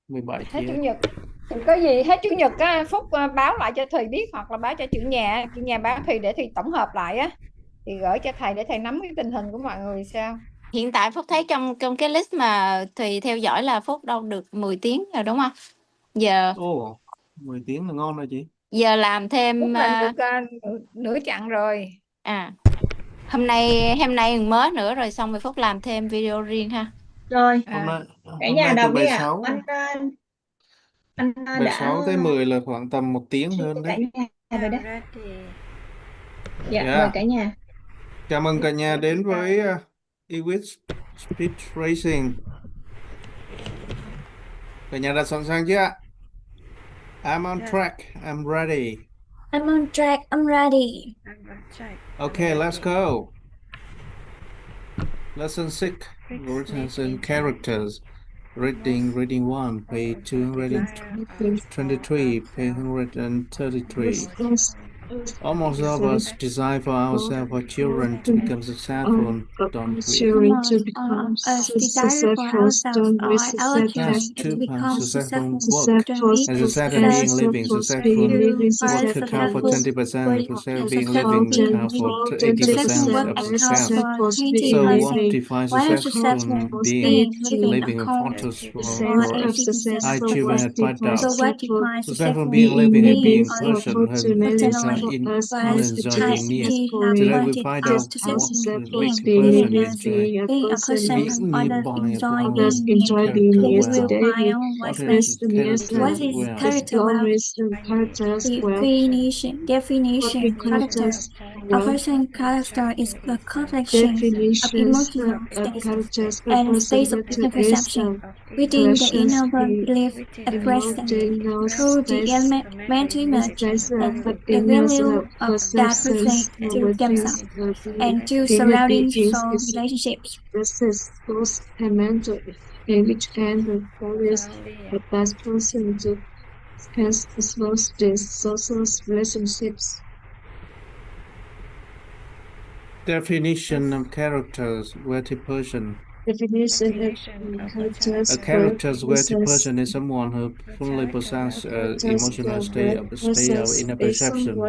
17 Hết chia. chủ nhật. Có gì hết chủ nhật á, Phúc báo lại cho Thùy biết, hoặc là báo cho chủ nhà báo Thùy để Thùy tổng hợp lại á, thì gửi cho thầy để thầy nắm cái tình hình của mọi người sao. Hiện tại Phúc thấy trong cái list mà Thùy theo dõi là Phúc đâu được 10 tiếng rồi đúng không? Giờ 10 tiếng là ngon rồi chị. giờ làm Phúc thêm là được nửa chặng rồi. hôm nay mới nữa rồi, xong rồi Phúc làm thêm video riêng ha. Rồi, cả Hôm nhà nay từ đọc đi bài ạ. 6 Anh bài đã 6 tới 10 là khoảng tầm 1 tiếng share hơn cho cả đấy. nhà rồi đấy. Dạ, mời Yeah. cả nhà. Chào mừng cả nhà đến với Ewit Speed Racing. Cả nhà đã sẵn sàng chưa ạ? I'm on track, I'm ready. I'm on track, I'm ready. Okay, let's go. Lesson 6, Words and Characters. Reading 1, page 223, page 133. Almost all of us desire for ourselves, for children to become successful, don't we? Almost all of us desire for ourselves or our children Yes, to 2 become successful successful, work. don't we? And successful being living, successful work account for 20%, successful being living account for 80% of success. So what defines successful being living importance for us? High achievement at 5 So what defines successful being living and being person who influence or being near. Today we find out what make a person enjoy being a person being who near others by enjoy our being near. character We will well. find out What what is character what is well? character well. Definition character. A person's character is a collection of emotional states and states of perception within the inner belief expressed through the mental image and the value of that person to themselves and to surrounding social relationships. which can be various the best person to has as well as social relationships. Definition of characters, worthy person. Definition of characters. A character's worthy person is someone who fully possesses an emotional state of inner perception.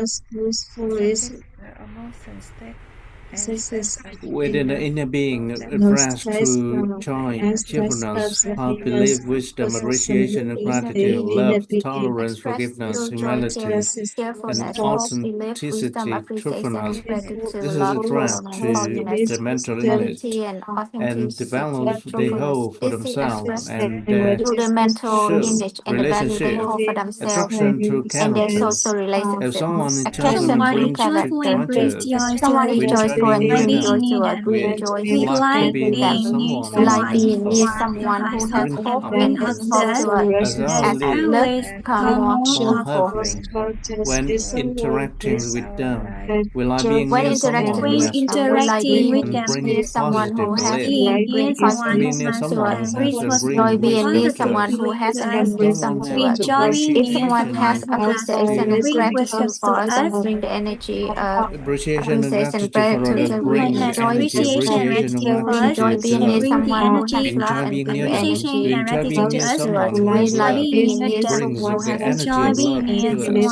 Within the inner being, expressed through joy, cheerfulness, heart, belief, wisdom, appreciation, and gratitude, love, tolerance, forgiveness, humility, and authenticity, truthfulness. This is a threat to the mental image and develops the whole for themselves and their To the mental image and the value they relationship, hold for themselves attraction through and their character. social If relationships. someone Attraction intelligent through brings to character. others, Someone is we enjoy joyful being and near bring joy them. to us. We We enjoy like being being with them. near someone We who like brings being near hope, someone who has brings hope hope. and gives hope to us. As our As our live lives become more more hopeful. hopeful when interacting with them. We like being When near someone who has hope we like being and brings near someone who positive has belief. positive Being near someone who has and joy, bring being wisdom near to someone us. who has and If brings wisdom someone to has us. If someone has appreciation appreciation and gratitude for us, and bring the energy of appreciation and appreciation and gratitude for gratitude, others, so we bring the enjoy energy, appreciation and enjoy gratitude being to near us. someone who has We love enjoy and being bring near them. energy We enjoy being near to us. someone who We has like love, being near brings someone who the has energy of love to us.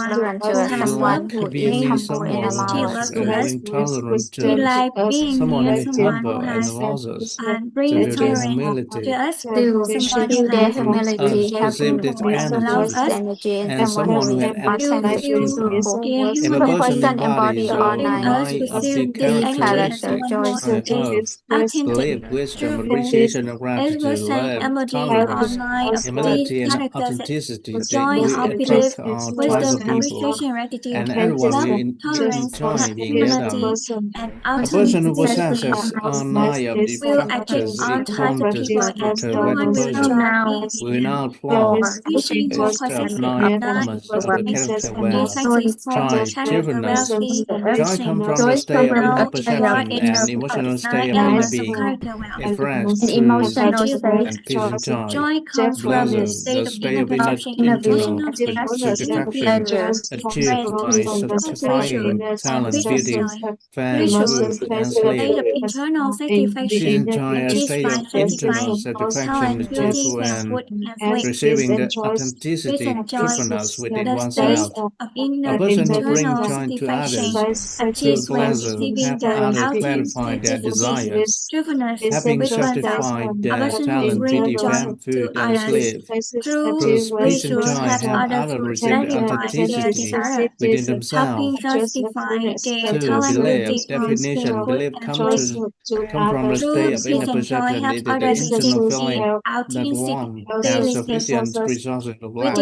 tolerant to us, We someone like who being is near humble and someone who allow has us. being tolerant to us. Someone who is humble and allows us to feel their humility, To feel their humility, perceive helping this receive energy, energy, and and someone someone who who is has authentic, truthful. truthful. If a If a person person embodies embodies all all nine nine of the character, characteristics, joy, hope, belief, wisdom, appreciation, and gratitude, love, tolerance, humility, and authenticity, we attract our type of people and everyone will enjoy being near them. A person who possesses all nine of the factors equal to the worthy person. We now explore list of 9 elements of the character well. Joy, cheerfulness. Joy comes from the state of inner perception and emotional state of inner being, a fresh, true, and peace and joy. Pleasure, the state of internal satisfaction achieved by satisfying talent, beauty, fame, food, and sleep. Peace and joy, a state of internal satisfaction achieved when receiving the authenticity, truthfulness within oneself. A person who brings joy to others through pleasure helps others clarify their desires. Having satisfied their talent, beauty, fame, food, and sleep, through peace and joy help others receive the authenticity within themselves. To believe, definition, belief come from the state of inner perception. It is the internal feeling that one has sufficient resources to lack,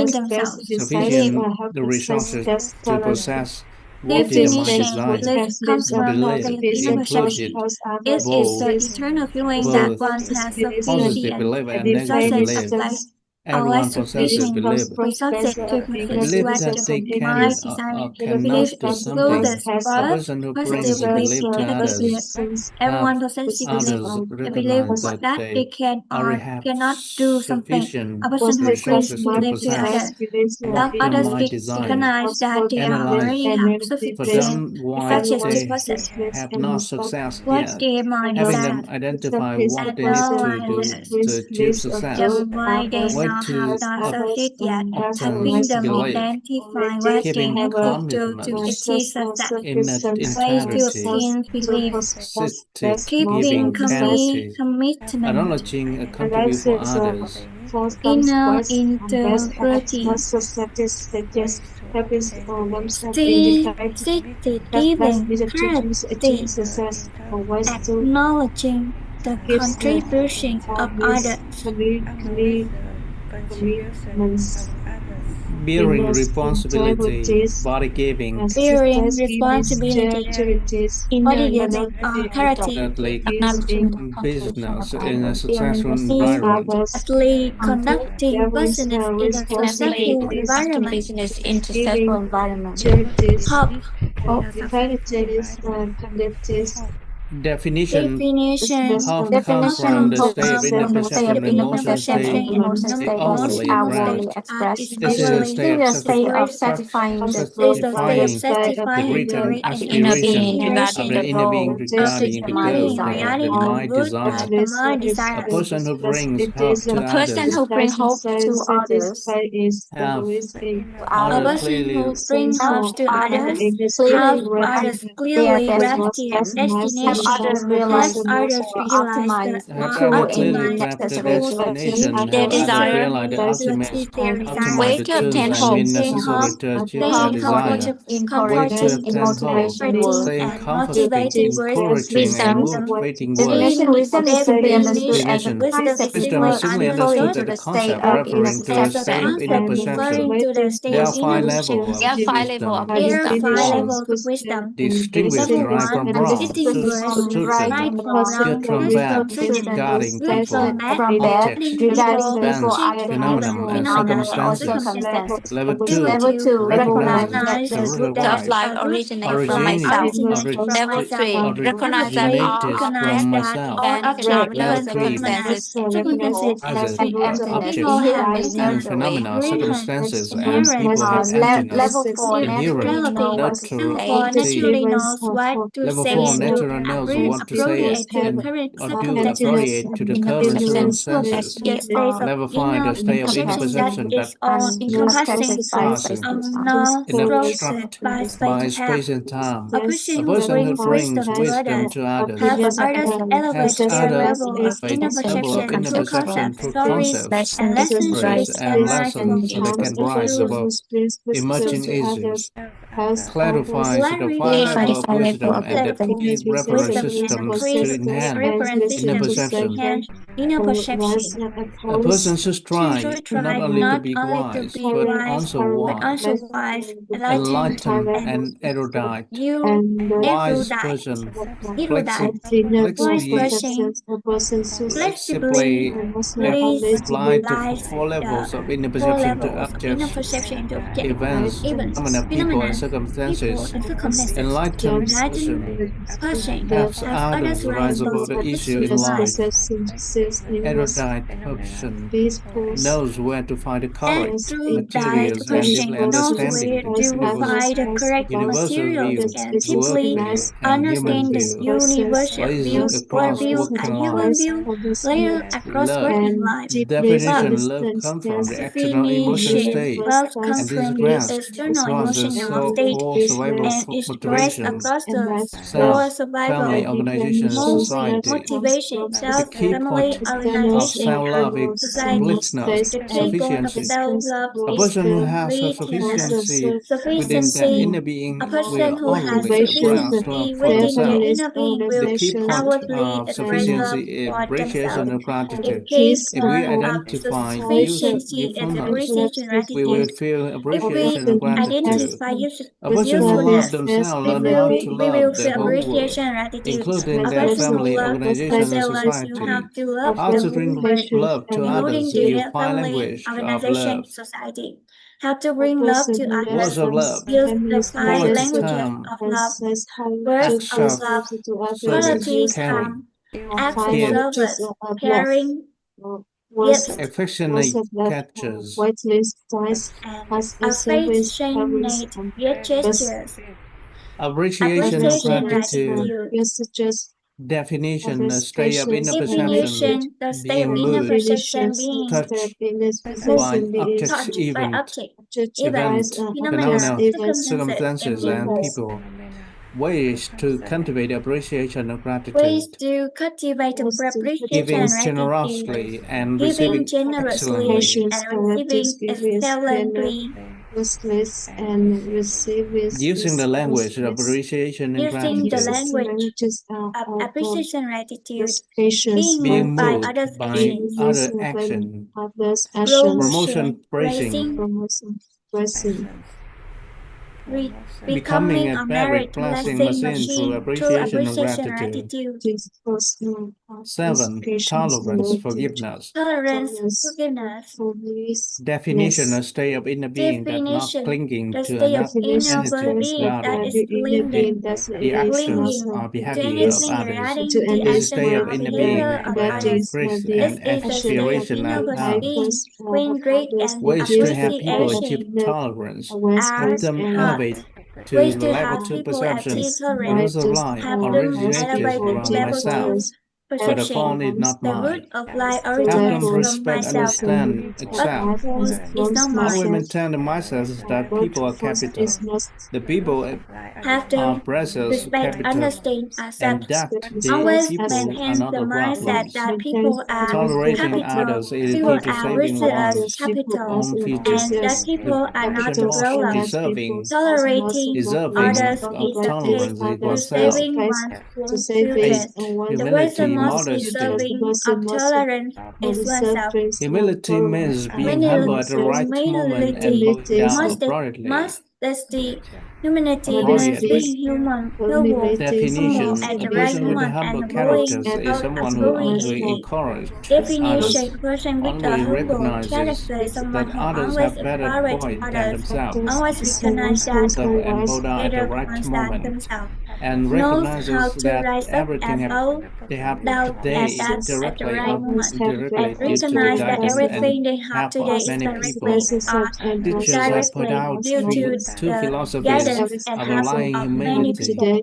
sufficient the resources to possess what their mind desires. Belief included both positive belief and negative belief. Everyone possesses belief. Belief that they can or cannot do something. A person who brings belief to others helps others recognize that they already have sufficient resources to possess what their mind desires. Analyze for them why they have not success yet, having them identify what they need to do to achieve success, way to obtain belief, keeping commitment in integrity, giving clarity, acknowledging a contribute for others. Inner integrity. Acknowledging the contribution of others. Bearing responsibility, body giving, Bearing responsibility, embodying character, acknowledging business in a successful environment. athlete conducting business in a successful environment. Hope. Definition. Hope comes from the state of inner perception, emotional state, the outwardly expressed. This is a state of satisfying the written aspiration of the inner being regarding the goal that the mind desires. A person who brings hope to others have others clearly grasp their destination, helps others realize the destination, help others realize the ultimate the truth and mean necessary to achieve their desire. Way to obtain hope, saying comforting, encouraging, and motivating words. Definition. Wisdom is simply understood as the concept referring to a state of inner perception. There are 5 levels of wisdom. Distinguished right from wrong, truth good from bad, guarding people, objects, events, phenomena, and circumstances. Level 2, recognize the real right, originated from myself. Level 3, objects and phenomena, circumstances, and people have emptiness, inherent, neutrality. Level 4, natural knows what to say and or do appropriate to the current circumstances. Level 5, the state of inner perception that passing in obstruct by space and time. A person who brings wisdom to others helps others elevate level of inner perception through concepts, stories, and lessons so they can rise above emerging issues. Clarifies the 5 levels of wisdom and the 3 reference systems to enhance inner perception. inner wise perception. a person should She strive should not try only to not be only to wise, be but wise, also but also wise, wise, enlightened, enlightened, and and erudite. you and Wise erudite. person Erudite. Wise flexibly, person a person should flexibly apply to lies four levels of inner four perception to levels of inner objects, perception into object, events, events, people, and phenomena, people, circumstances. and circumstances. Enlightened Enlightened person person has has others others rise rise above above the the issue issue in in life. life. Erudite person knows where to find the correct Erudite materials and person deeply knows understanding where the to universe, find the correct universal materials view, and world deeply view, and human understand the view, universal view, lies world across view, and working human life. view, layer across Love. working life. Definition: love comes from the external emotional Definition: state, wealth and comes this is from the grasped external across the emotional state so-called survival and is expressed motivation, across the self, four survival family, organization, and society. motivation, The self, key family, point of organization, self-love and is society. completeness, The key goal of sufficiency. self-love A is person who has a completeness. sufficiency within their Sufficiency. inner A being person will who has always express love sufficiency for within their themselves. inner being The will key point outwardly of express love sufficiency is for appreciation themselves. and The gratitude. key If we point of identify sufficiency is usefulness, appreciation and we will gratitude. feel If appreciation we and gratitude. identify A person who loves usefulness, themselves learn how to we will love the feel whole world, appreciation and gratitude. including A their person who family, loves organization, and themselves will have society. to love How the to whole bring world, love to including others? You their find family, language of organization, love. society. How to bring love to Words others. of love. Use the five Quality languages time. of love. Words Acts of of love. service. Qualities Caring. acts of Give. service, caring, gifts, Affectionate gestures. and affectionate gestures. Appreciation and Appreciation, gratitude. gratitude. Definition: a state of inner perception, Definition: the state of being inner moved, perception being touched by moved, objects, touched by object, event, phenomena, circumstances, and and people. people. Ways to cultivate appreciation and Ways gratitude: to cultivate appreciation giving and gratitude. generously and Giving receiving generously excellently, and receiving excellently. using the language of appreciation and Using the gratitude, language of appreciation and gratitude. Being being moved by moved others' by actions. other action, Promotion, praising, becoming a a merit merit blessing blessing machine through machine through appreciation and appreciation and gratitude. gratitude. 7. Tolerance, forgiveness. Tolerance, forgiveness. Definition: a state of inner being that not Definition: clinging the to state of inner anything being that regarding is clinging, the actions clinging or to behavior of anything others. regarding the This is a action state of or inner behavior being of where others. grace This and is the state of aspiration inner are found. being when great and Ways to have people achieve appreciation tolerance: are have them taught. elevate to Ways the to level have 2 people achieve perceptions, the tolerance. rules of life Have them originated elevate to from level myself, 2 but the perception. fault is not The mine. root of life Have originates them from respect, myself, understand, but accept. the fault is not I will mine. maintain the myself is that people are capital. The people Have are them precious respect, capital, understand, and accept. that the Always people are maintain not the the mindset problems. that people are Tolerating capital, others is the people key to are saving resource one's capital, own future. and that people are not The the most grown-ups. Tolerating others of is the key tolerance is to oneself. saving one's own future. 8. The wisdom Humility, most modesty. deserving of tolerance is oneself. Humility means being humble at the right moment and bowing down appropriately. Modesty, humanity means Appropriately. being human, humble Definition: at the a right person with a moment humble and bowing character is someone who always appropriately. encourages Definition: others, a person with a always humble recognizes character is someone that who others always have better encourages point than others, themselves, always recognizes that and bow down at the better right points than moment, themselves, and knows how recognizes to that rise up everything and bow they have down at today that at the directly right or moment, indirectly and due to the recognize that guidance everything and they have help today of is many directly people. Teachers have put directly out due to two the philosophies guidance and of help relying of many humility, people.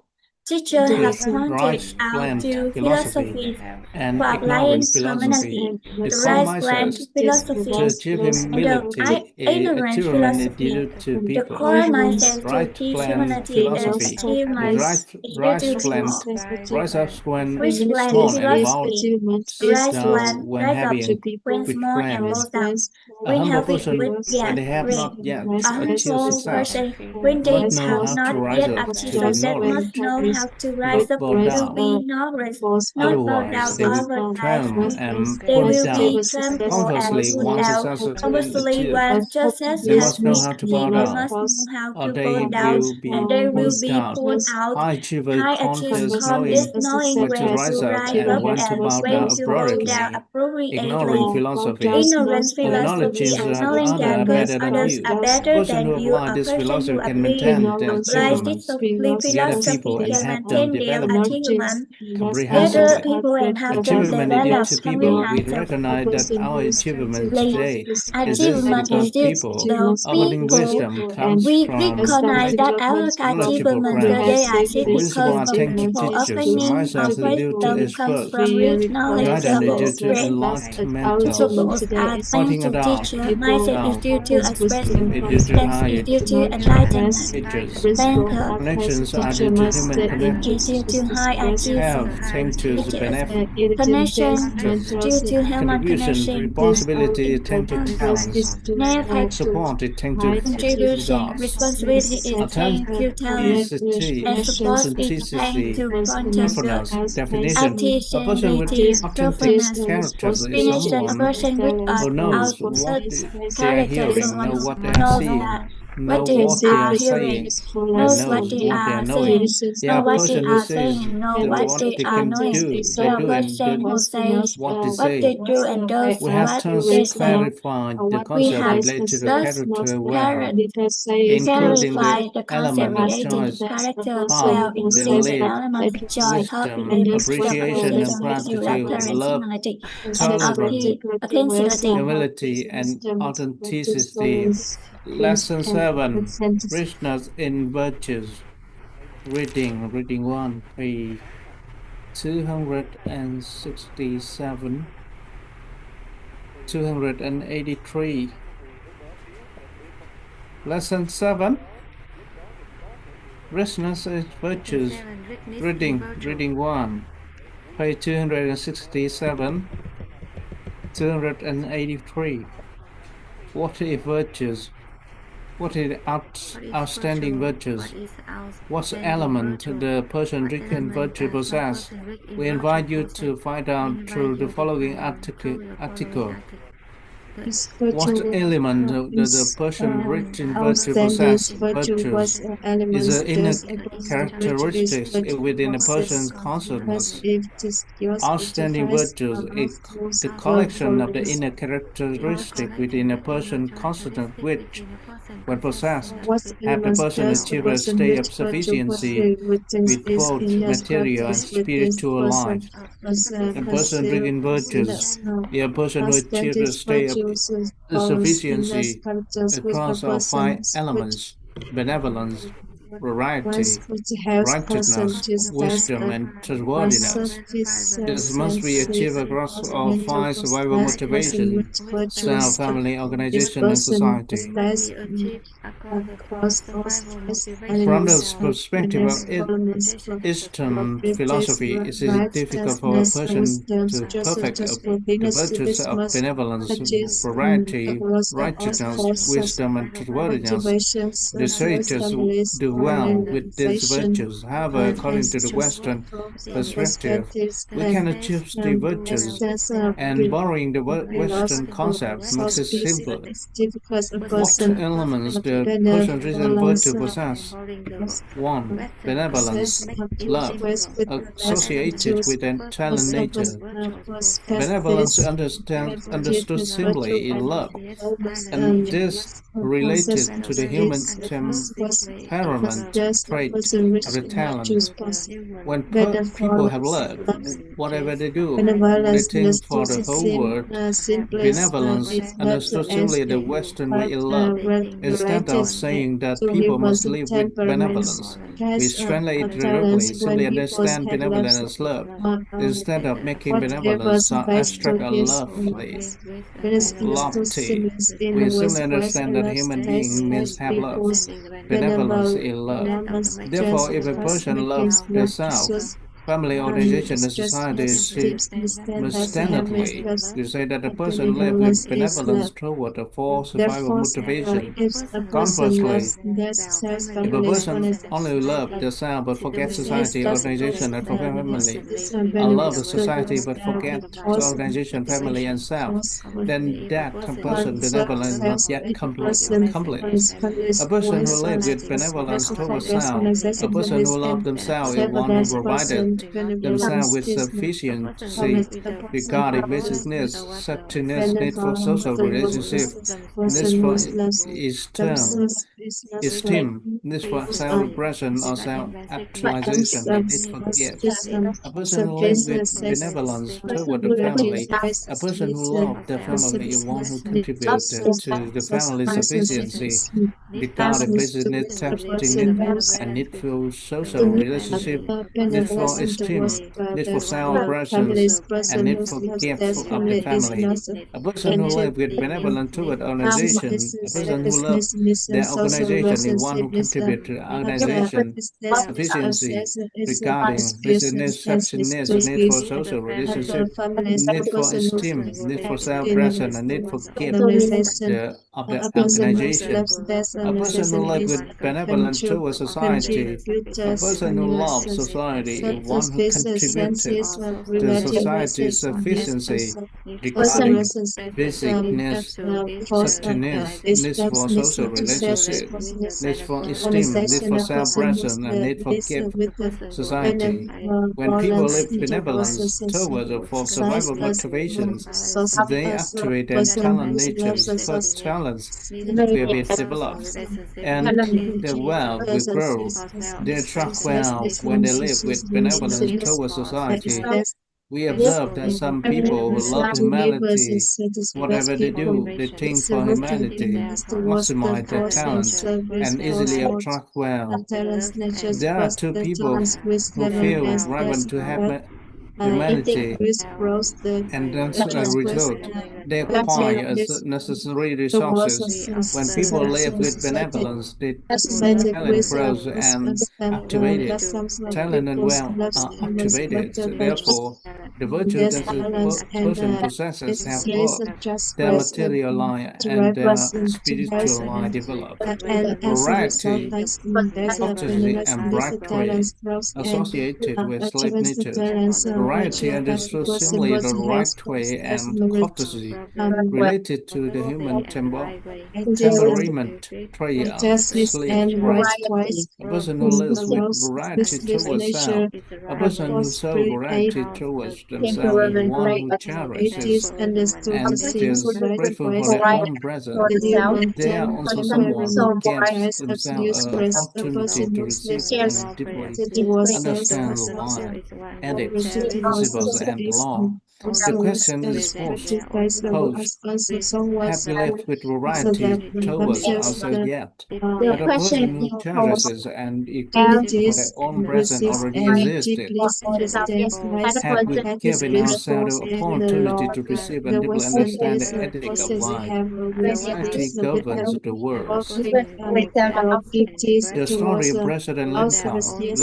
Teachers have the pointed right out plant two philosophy philosophies and for ignorant applying philosophy. humanity: The the calm right plant mindset philosophy to achieve and the humility, ignorant attunement philosophy. due to The people. core mindset to Right teach plan humanity is philosophy. The achievement is due rise to plant people. rise up when Which plant small and bow philosophy? Rise down plant when rise up heavy when with small and bows friends. down A when humble healthy person with when they have great. not yet A achieved humble success person when they must know have how to not rise yet up achieved to success ignore it. must know how to rise up will be knowledge, not bowed down over Once and they will be trampled and put down. Conversely, when justice has been achieved, they must know how to bow down and they will be pulled out. High achievers call this knowing when to rise up and when to bow down appropriately. Ignorant philosophy acknowledges that because others are better than you, a person who applies this philosophy can maintain their achievement. Gather people and have them develop comprehensive. Achievement is still the people. We recognize that our achievements today are achieved because of people opening of wisdom comes from rich knowledge levels. Great principles are thanks to teacher. Mindset is due to expression. Strength is due to enlightenment. Banker is due to high achievement. Connection due to human connection. Contribution, responsibility is thanks to talent, and support is thanks to volunteers. Artisanality, truthfulness, explanation. A person with an outward character knows that what they are hearing, knows what they are saying, know what they are saying, know what they are knowing. The person who says what they do and does what they say. We have thus clarified the concept related to character well, including the elements of joy, hope, belief, wisdom, appreciation, gratitude, laughter, rationality, and authenticity. Humility and authenticity. Lesson 7. Richness in virtues. Reading 1, page 267, 283. Lesson 7. Richness in virtues. Reading 1, page 267, 283. What is virtues? What is outstanding virtues? What element the person rich in virtue possess? We invite you to find out through the following article. What element the person rich in virtue possess? Virtues is an inner characteristics within a person's consciousness. Outstanding virtues is the collection of the inner characteristics within a person's consciousness which, when possessed, have the person achieve a state of sufficiency with both material and spiritual life. A person rich in virtues is a person who achieves a state of sufficiency across all 5 elements: benevolence, variety, righteousness, wisdom, and trustworthiness. This must be achieved across all 5 survival motivations: self, family, organization, and society. From the perspective of Eastern philosophy, it is difficult for a person to perfect the virtues of benevolence, variety, righteousness, wisdom, and trustworthiness. The sages do well with these virtues. However, according to the Western perspective, we can achieve the virtues, and borrowing the Western concept makes it simpler. What elements the person rich in virtue possess? 1. Benevolence, love, associated with a talent nature. Benevolence understood simply in love, and this related to the human temperament trait of the talent. When people have love, whatever they do, they think for the whole world. Benevolence understood simply the Western way in love. Instead of saying that people must live with benevolence, we translate it directly, simply understand benevolence as love. Instead of making benevolence sound abstract or lofty, we simply understand that human being means have love. Benevolence is love. Therefore, if a person loves themselves, family, organization, and stress society simultaneously. We say that a person lives with benevolence toward a for survival motivation. if a person Conversely, loves their self, if a family person is only loves themselves but forgets society, organization, and for family, or love society but forget the organization, family, and self, then that person benevolence not yet complete. A person who lives with benevolence towards self, a person who loves themselves, is one who provided themselves with sufficiency regarding basic needs, safety needs, need for social relationship, needs for esteem, needs for self-expression or self-actualization, and need for gifts. A person who lives with benevolence toward the family, a person who loves the family, is one who contributed to the family's sufficiency regarding basic needs, safety need, and need for social relationship, need for esteem, need for self-expression, and need for gifts of the family. A person who lives with benevolence toward organization, a person who loves their organization, is one who contributes to the organization sufficiency regarding business, success, need for social relationship, need for esteem, need for self-expression, and need for gift of the organization. A person who lives with benevolence towards society, a person who loves society, is one who contributed to society's sufficiency regarding basic needs, sustenance, needs for social relationship, needs for esteem, need for self-expression, and need for gift society. When people live benevolence towards or for survival motivations, they activate their talent natures, first talents will be developed, and their wealth will grow. They attract wealth when they live with benevolence towards society. We observe that some people who love humanity, whatever they do, they think for humanity, maximize their talent, and easily attract wealth. There are two people who feel driven to have humanity, and as a result, they acquire as necessary resources. When people live with benevolence, their talent grows and activated. Talent and wealth are activated. Therefore, the virtue that a person possesses have both their material life and their spiritual life developed. Variety, prophecy, and bright associated with slave nature. Variety understood simply the right way, and courtesy related to the human temperament trait of slave right. A person who lives with variety towards self, a person who shows variety towards themselves, is one who cherishes and is grateful for their own presence. They are also someone who gives themselves an opportunity to receive and deeply understand life, ethics, principles, and law. The question is posed, have we lived with variety towards ourselves yet? But a person who cherishes and is grateful for their own presence already existed. Have we given ourselves the opportunity to receive and deeply understand the ethic of life? Variety governs the world. The story of President Lincoln, who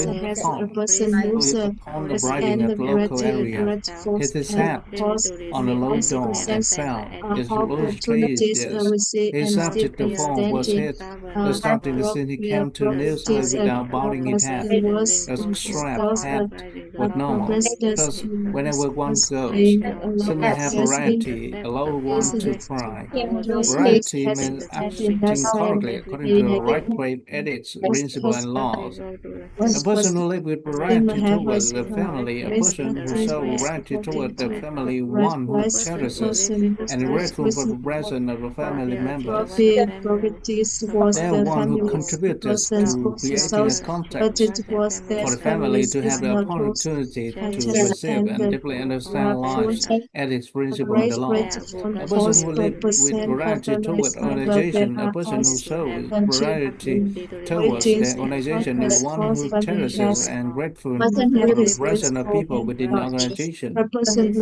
upon arriving at the local area, hit his head on a low door and fell. It illustrates this. He accepted the fall was hit, starting the scene he came to newsly without bowing his head. The strap head was normal. Thus, whenever one goes, simply have variety, allow one to cry. Variety means acting correctly according to the right way, ethics, principles, and laws. A person who lives with variety towards the family, a person who shows variety towards the family, one who cherishes and is grateful for the presence of the family members. They are one who contributed to creating a context for the family to have the opportunity to receive and deeply understand life, ethics, principle, and the law. A person who lives with variety toward organization, a person who shows variety towards the organization, is one who cherishes and grateful for the presence of people within the organization.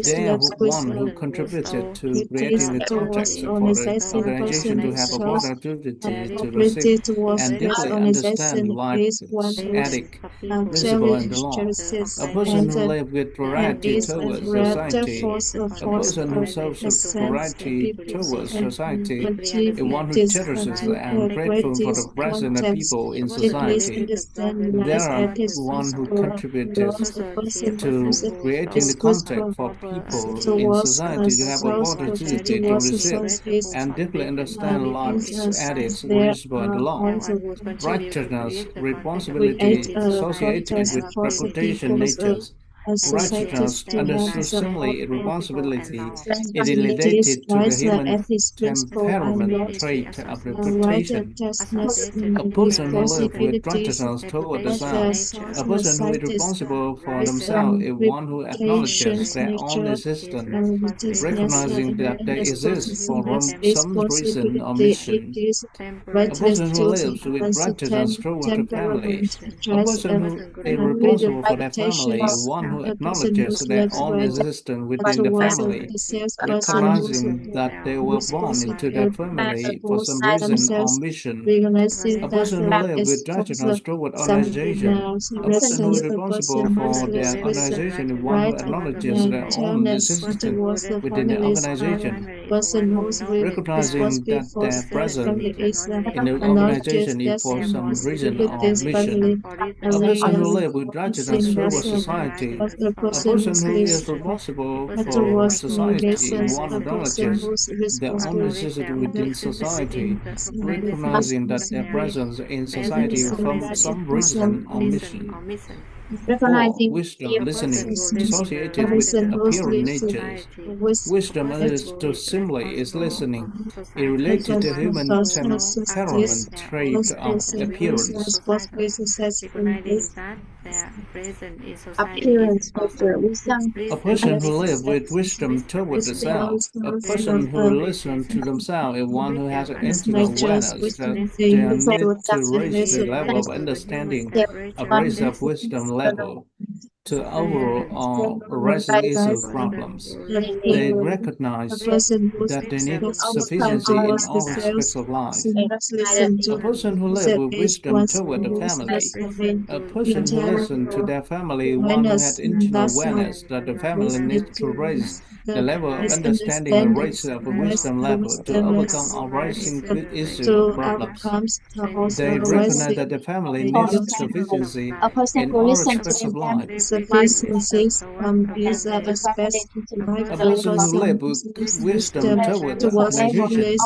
They are one who contributed to creating the context for the organization to have a broader ability to receive and deeply understand life's ethic, principle, and law. A person who lives with variety towards society, a person who shows variety towards society, is one who cherishes and grateful for the present of people in society. There are one who contributed to creating the context for people in society to have a opportunity to receive and deeply understand life's ethics, principle, and law. Righteousness, responsibility associated with reputation natures. Righteousness, understood simply responsibility, it is related to the human temperament trait of reputation. A person who lives with righteousness toward the self, a person who is responsible for themselves, is one who acknowledges their own existence, recognizing that they exist for some reason or mission. A person who lives with righteousness toward the family, a person who is responsible for their family, is one who acknowledges their own existence within the family, recognizing that they were born into that family for some reason or mission. A person who lives with righteousness toward organization, a person who is responsible for their organization, is one who acknowledges their own existence within the organization, recognizing that their presence in the organization is for some reason or mission. A person who lives with righteousness toward society, a person who is responsible for society, one who acknowledges their own existence within society, recognizing that their presence in society is for some reason or mission. 4. Wisdom, listening, associated with apparent natures. Wisdom understood simply is listening. It related to human temperament trait of appearance. A person who lives with wisdom toward the self, a person who listens to themselves, is one who has an intimate awareness that they need to raise the level of understanding, raise up wisdom level to overall arising issue problems. They recognize that they need sufficiency in all aspects of life. A person who lives with wisdom toward the family, a person who listens to their family, one who had internal awareness that the family needs to raise the level of understanding and raise up a wisdom level to overcome arising issue problems. They recognize that the family needs sufficiency in all aspects of life. A person who lives with wisdom toward the organization,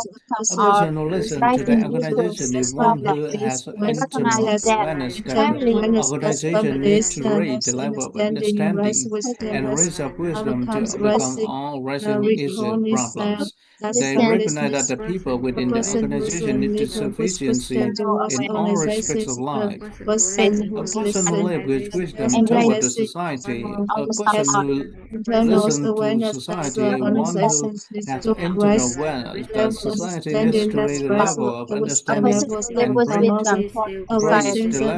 a person who listens to the organization is one who has internal awareness that the organization needs to raise the level of understanding and raise up wisdom to overcome all rising issue problems. They recognize that the people within the organization need to sufficiency in all aspects of life. A person who lives with wisdom toward the society, a person who listens to society, one who has internal awareness that society needs to raise the level of understanding and raise the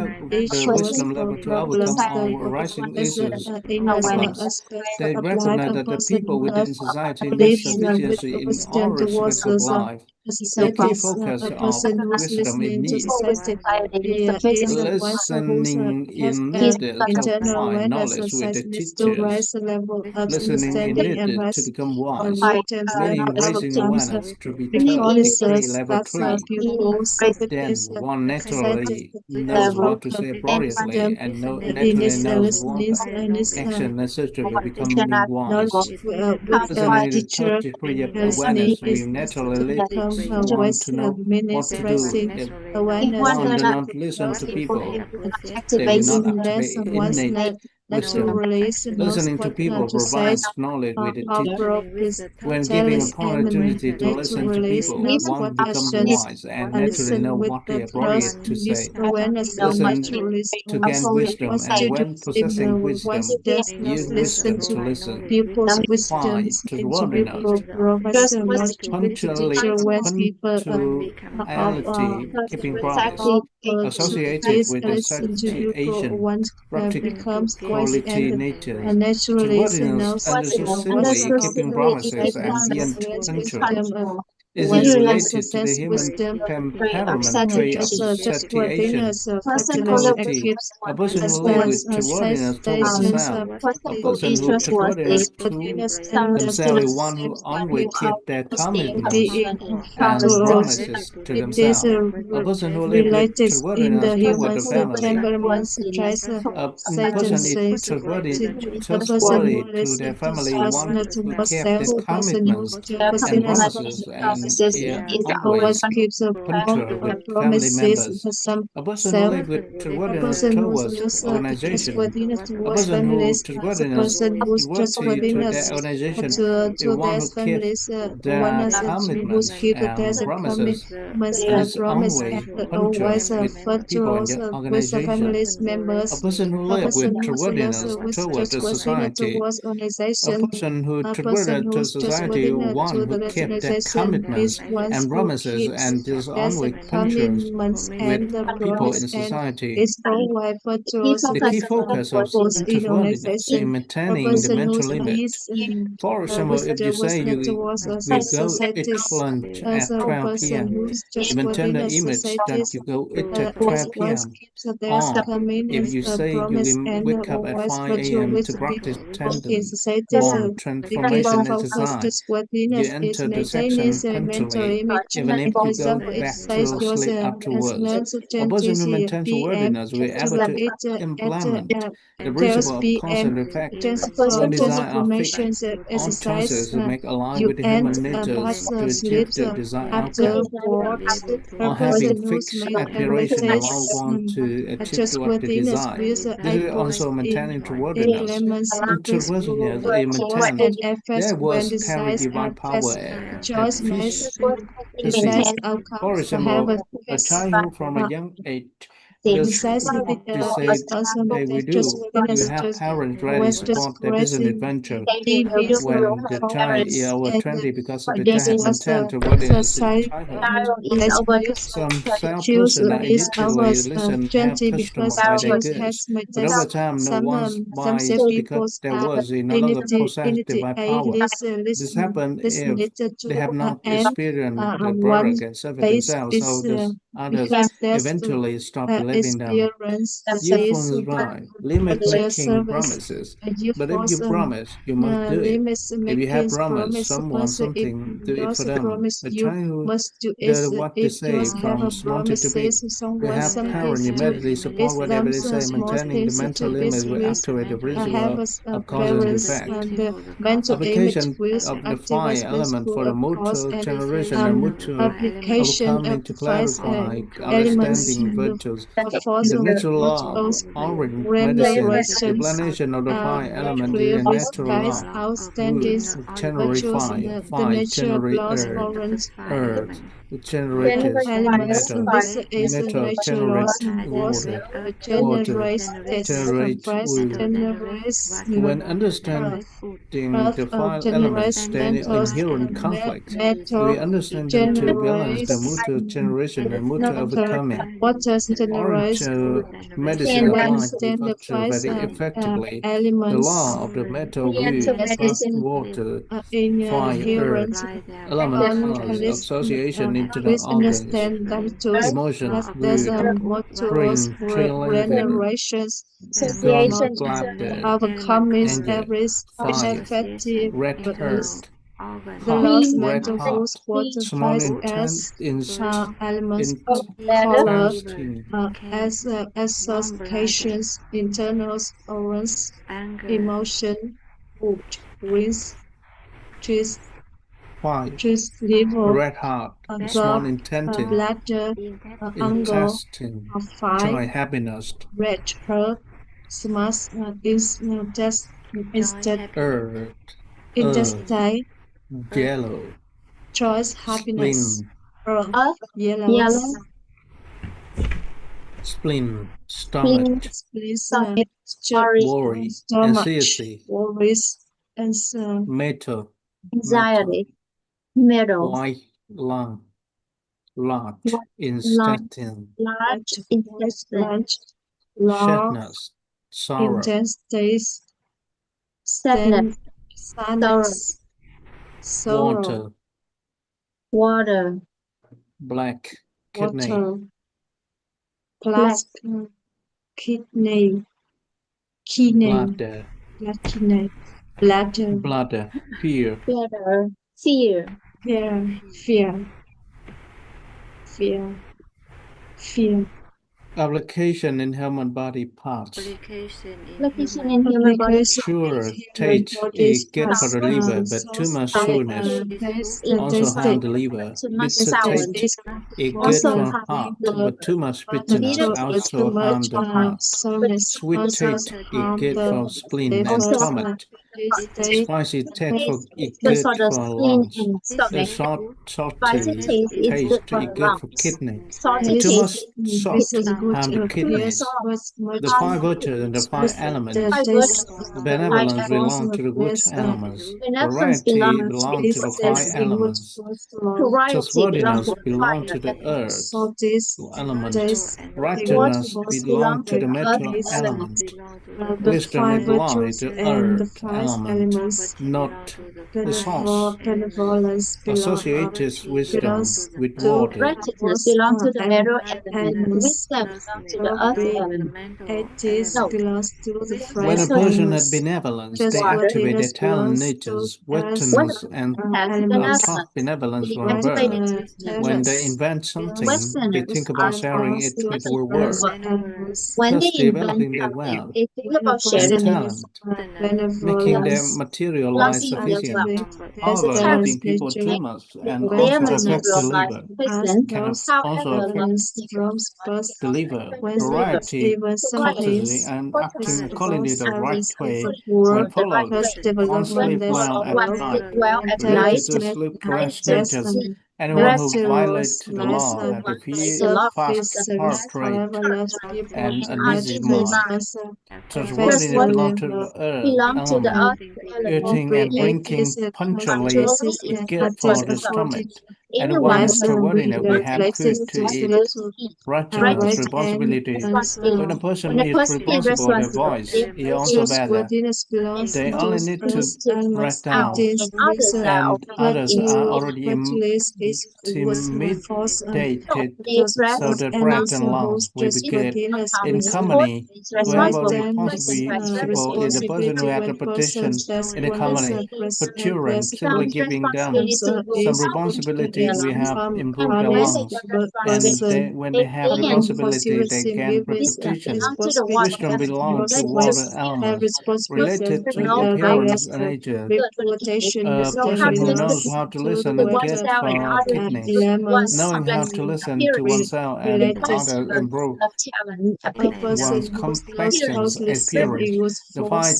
wisdom level to overcome all rising issues, problems. They recognize that the people within society need sufficiency in all aspects of life. The key focus of wisdom is need. Listening is needed to apply knowledge with the teachers. Listening is needed to become wise, meaning raising awareness to be third degree level 3. Then one naturally knows what to say appropriately and naturally knows what action necessary to becoming wise. Listening is the third degree of awareness will naturally lead one to know what to do. If one does not listen to people, they will not activate innate wisdom. Listening to people provides knowledge with the teacher. When giving opportunity to listen to people, one becomes wise and naturally know what is appropriate to say. Listen to gain wisdom, and when possessing wisdom, use wisdom to listen. 5. Trustworthiness. Punctuality, keeping promise, associated with the situation, practical quality nature. naturally Trustworthiness and exclusively keeping promises and being punctual is related to the human temperament trait of satiation, quality. A person who lives with trustworthiness toward the self, a person who trustworthiness to themselves is one who always keep their commitments and promises to themselves. A person who lives with related in trustworthiness the toward the human family. temperaments traits of A Satan person is says trustworthy to their family, one who kept their commitments and promises and always always keeps a punctual with family promises members. for some A person who self. lives with A trustworthiness person who towards lives organization. trustworthiness A towards person who families, a person who's trustworthy to their trustworthiness organization is to one their who keeps families, one their is who's commitments keep their and promises commitments and and is promise always and punctual always with people in virtuous the with the organization. families A members. person who A lives person with who's trustworthiness with toward the trustworthiness society. towards A organization. person who A person trustworthy to who's society, trustworthiness one to who the kept their organization is commitments one and who promises keeps and is their always punctual commitments with and the people promise in and society. is always virtuous The key focus of both in trustworthiness organization. in A maintaining the person mental who's limit. peace For example, with if you say towards a we go society eat lunch as at a 12 person p.m., who's you maintain the trustworthiness image that societies you go eat at 12 always p.m. keeps their Or if commitments you say you promise will and wake up at always 5 a.m. virtuous to practice in tandem societies. bond The key transformation focus exercise, you trustworthiness is enter the maintaining section a mental punctually, image. even if For you go example, back exercise to was sleep as afterwards. 9 to A 10 person who maintains p.m. worthiness will be to able to 8 implement the 12 principle of cause p.m. and effect. For When desire are fixed, transformation all exercise, choices make aligned you with the end human nature past to achieve sleep the desired outcome. afterwards. A Or person having who's fixed aspiration allow meditates one to achieve what they trustworthiness desire. with This is equals also in maintaining trustworthiness. elements In principle trustworthiness, a cause maintain and effects their when words carry desires are divine power fast. and Choice makes efficacy. desired For outcomes have example, a a fixed child who from a young age does decisive what they say also they will do will trustworthiness have parents ready to always support their business expressing adventure. these When the child is parents over and 20 because of the this child had was maintained trustworthiness in society childhood. disputes Some choose salesperson are is initially ours listen to help 20 customer because buy their choose goods, has made but over time no one some buys because salespeople their are words no longer possess initially divine a power. This happens if listening they to have not and experienced the one product and serve it base themselves, so is this others because there's eventually stop believing them. experience Youthfulness says is right. Limit making service promises. youth But if you was promise, you must do it. limits If you have making promised promise someone once if something, do it for those them. promise A you child who must do does is what they if you say have a from wanted to promise be. says We someone have something parents to immediately support is whatever them they say. small Maintaining the things mental to limits will activate the have principle a of cause and parents effect. and the mental image Application with of the activate five elements principle for the of cause mutual and generation and mutual application overcoming of to five clarify elements understanding virtues. of force The of natural law multiple already medicine, the renderings explanation of the five elements is clear a natural despite law. outstanding Wood generate virtues fire, the fire nature generate plus orange earth, it generates elements. matter, This is a matter nature generate laws was water, water generates generate compress wood. generates When earth. understanding Earth the five elements, generates then mentors inherent and conflicts, matter we understand them to balance the generates mutual generation and mutual water. overcoming. Water generates Oriental medicine when applies the virtue standardized very effectively. The elements law of the metal wood, earth, water, fire, earth, inherent elements of mechanism association into the with organs, understand those emotion, as there's wood, a motor's spring, tree living, generations gone, not blood, overcoming anger, every fire, effective red earth, the hot, last red mental hot, force water small price as elements color intestine, associations internals organs emotion food rinse cheese fire, liver red hot, small gut intestine, bladder anger intestine, fire joy, happiness, red hurt smash instead earth, earth, intestine yellow, choice happiness spleen, earth yellows spleen, stomach, please worry, stomach anxiety, worries and metal, white lung, large intestine, lunch, lunch, sadness, Sour. intense taste, sadness, sadness, sorrow, water, Black. Kidney. water, plastic, kidney, Bladder. kidney, bladder, Bladder. Fear. fear, fear, fear. Application in human body parts. location in human body, Sure, taste is good for the liver, but too much sourness also harm the liver. too much Bitter sour, taste is good also for harm heart, the liver. but too much bitterness Bitter also harm the heart. Sweet taste is good for spleen and also stomach. Spicy taste is good good for the for spleen lungs. and The stomach. salty Spicy taste is good taste for is good for lungs. kidney. Salty Too much taste salt harm the kidneys. The five virtues and the five elements. Benevolence belongs to the good elements. Variety belongs to the five elements. Trustworthiness belongs to the earth element. Righteousness belongs to the metal element. Wisdom belongs to the earth element, not the source. Associated wisdom with water. Righteousness belongs to the metal element. Wisdom belongs to the earth element. When a person has benevolence, they activate their talent natures. Westerners and are taught benevolence from birth. When they invent something, they think about sharing it with the world, When thus they invent developing their something, wealth they think about and sharing it. talent, making their material life sufficient. However, loving people too much and Their also affect the material life liver. sufficient. Can also However, affect the liver. Variety, potency, and acting according to the right way when followed. One sleep well at night. Related to sleep correct status. Anyone who violates the law has a fast heart rate and uneasy mind. Trustworthiness belongs to the earth element. Eating and drinking punctually is good for the stomach. Anyone who's trustworthiness will have food to eat. Righteousness, responsibility. When a person is responsible for their voice, he also better. They only need to break down, and others are already intimidated, so the breath and lungs will be good. In company, whoever responsible is the person who has reputation in the company. For children, simply giving them some responsibility will have improved their lungs, and when they have responsibility, they gain reputation. Wisdom belongs to water elements related to appearance and nature. A person who knows how to listen is good for kidneys. Knowing how to listen to oneself and others improve one's complexions and appearance. The 5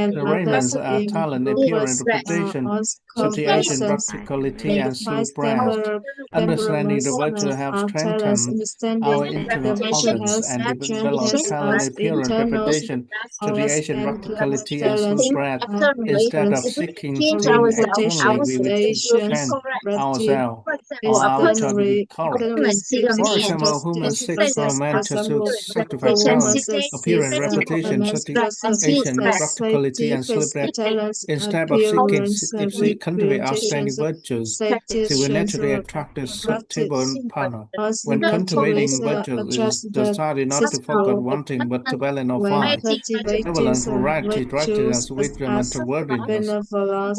elements are talent, appearance, reputation, situation, practicality, and sleep-rest. Understanding the virtue helps strengthen our internal organs and develop talent, appearance, reputation, situation, practicality, and sleep-rest. Instead of seeking things externally, we will strengthen ourselves or our thought to be correct. For example, women seek for men to sanctify talent, appearance, reputation, situation, practicality, and sleep-rest. Instead of seeking, if she cultivates outstanding virtues, she will naturally attract a suitable partner. When cultivating virtues, it is decided not to focus on one thing, but to balance all five. Benevolence, variety, righteousness, wisdom, and trustworthiness.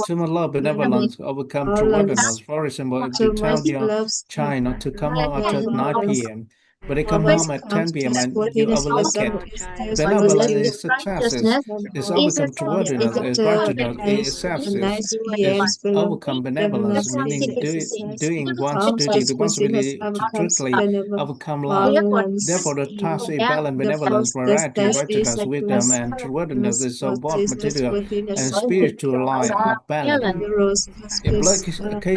Similar benevolence overcome trustworthiness. For example, if you tell your child not to come home after 9 p.m., but they come home at 10 p.m. and you overlook it. Benevolence is successes. Is overcome trustworthiness. Is righteousness. Is success. Is overcome benevolence, meaning doing one's duty, responsibility to truthfully overcome love. Therefore, the task is balance, benevolence, variety, righteousness, wisdom, and trustworthiness is so both material and spiritual life are balanced.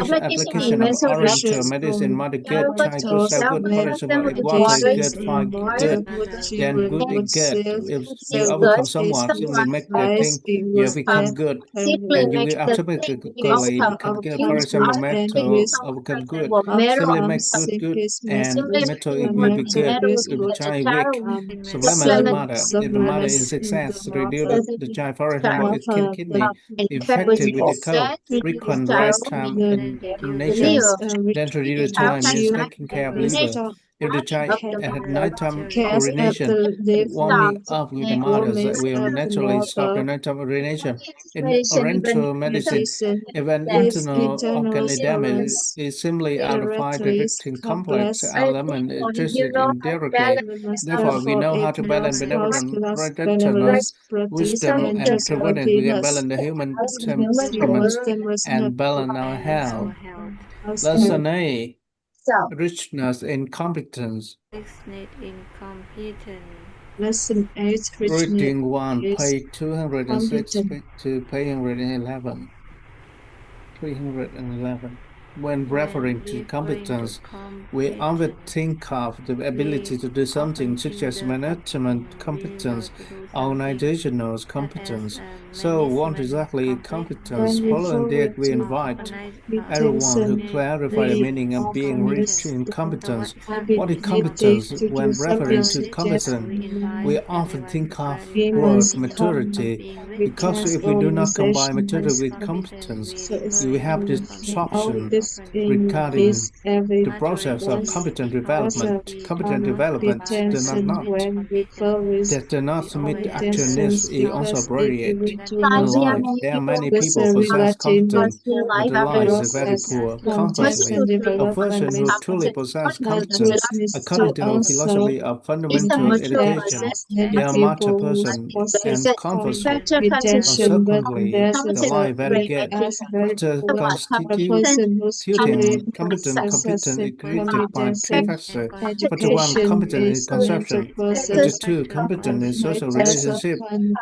Application of orange to medicine, mother good, child good, self good, for example, if good, fight good, then good is good. If you overcome someone, simply make them think you have become good, and you will automatically become good. For example, metal overcome good, simply make good, and metal it will be good. If the child weak, supplement the mother. If the mother is success, reduce the child. For example, it can kidney infected with the cold, frequent right time urination, then reduce the child means taking care of liver. If the child at nighttime urination, warming up with the mothers will naturally stop the nighttime urination. In oriental medicine, if an internal organ is damaged, it simply amplifies the victim complex element interested indirectly. Therefore, we know how to balance benevolent, protectionist, wisdom, and prevalence. We can balance the human temperaments and balance our health. Lesson A. Richness in competence. Lesson 8. Reading 1, page 206 to page 111. 311. When referring to competence, we often think of the ability to do something such as management competence, organizational competence. So, what exactly competence? Following that, we invite everyone to clarify the meaning of being rich in competence. What is competence? When referring to competence, we often think of word maturity, because if we do not combine maturity with competence, we have distortion regarding the process of competent development. Competent development does not meet the actual needs is also abbreviated. In life, there are many people possess competence, but their lives are very poor. Conversely, a person who truly possesses competence, according to the philosophy of fundamental education, is a mature person, and conversely, consequently, the life very good. Factor constituting competence is created by three factors. Factor 1, competence in conception. Factor 2, competence in social relationship.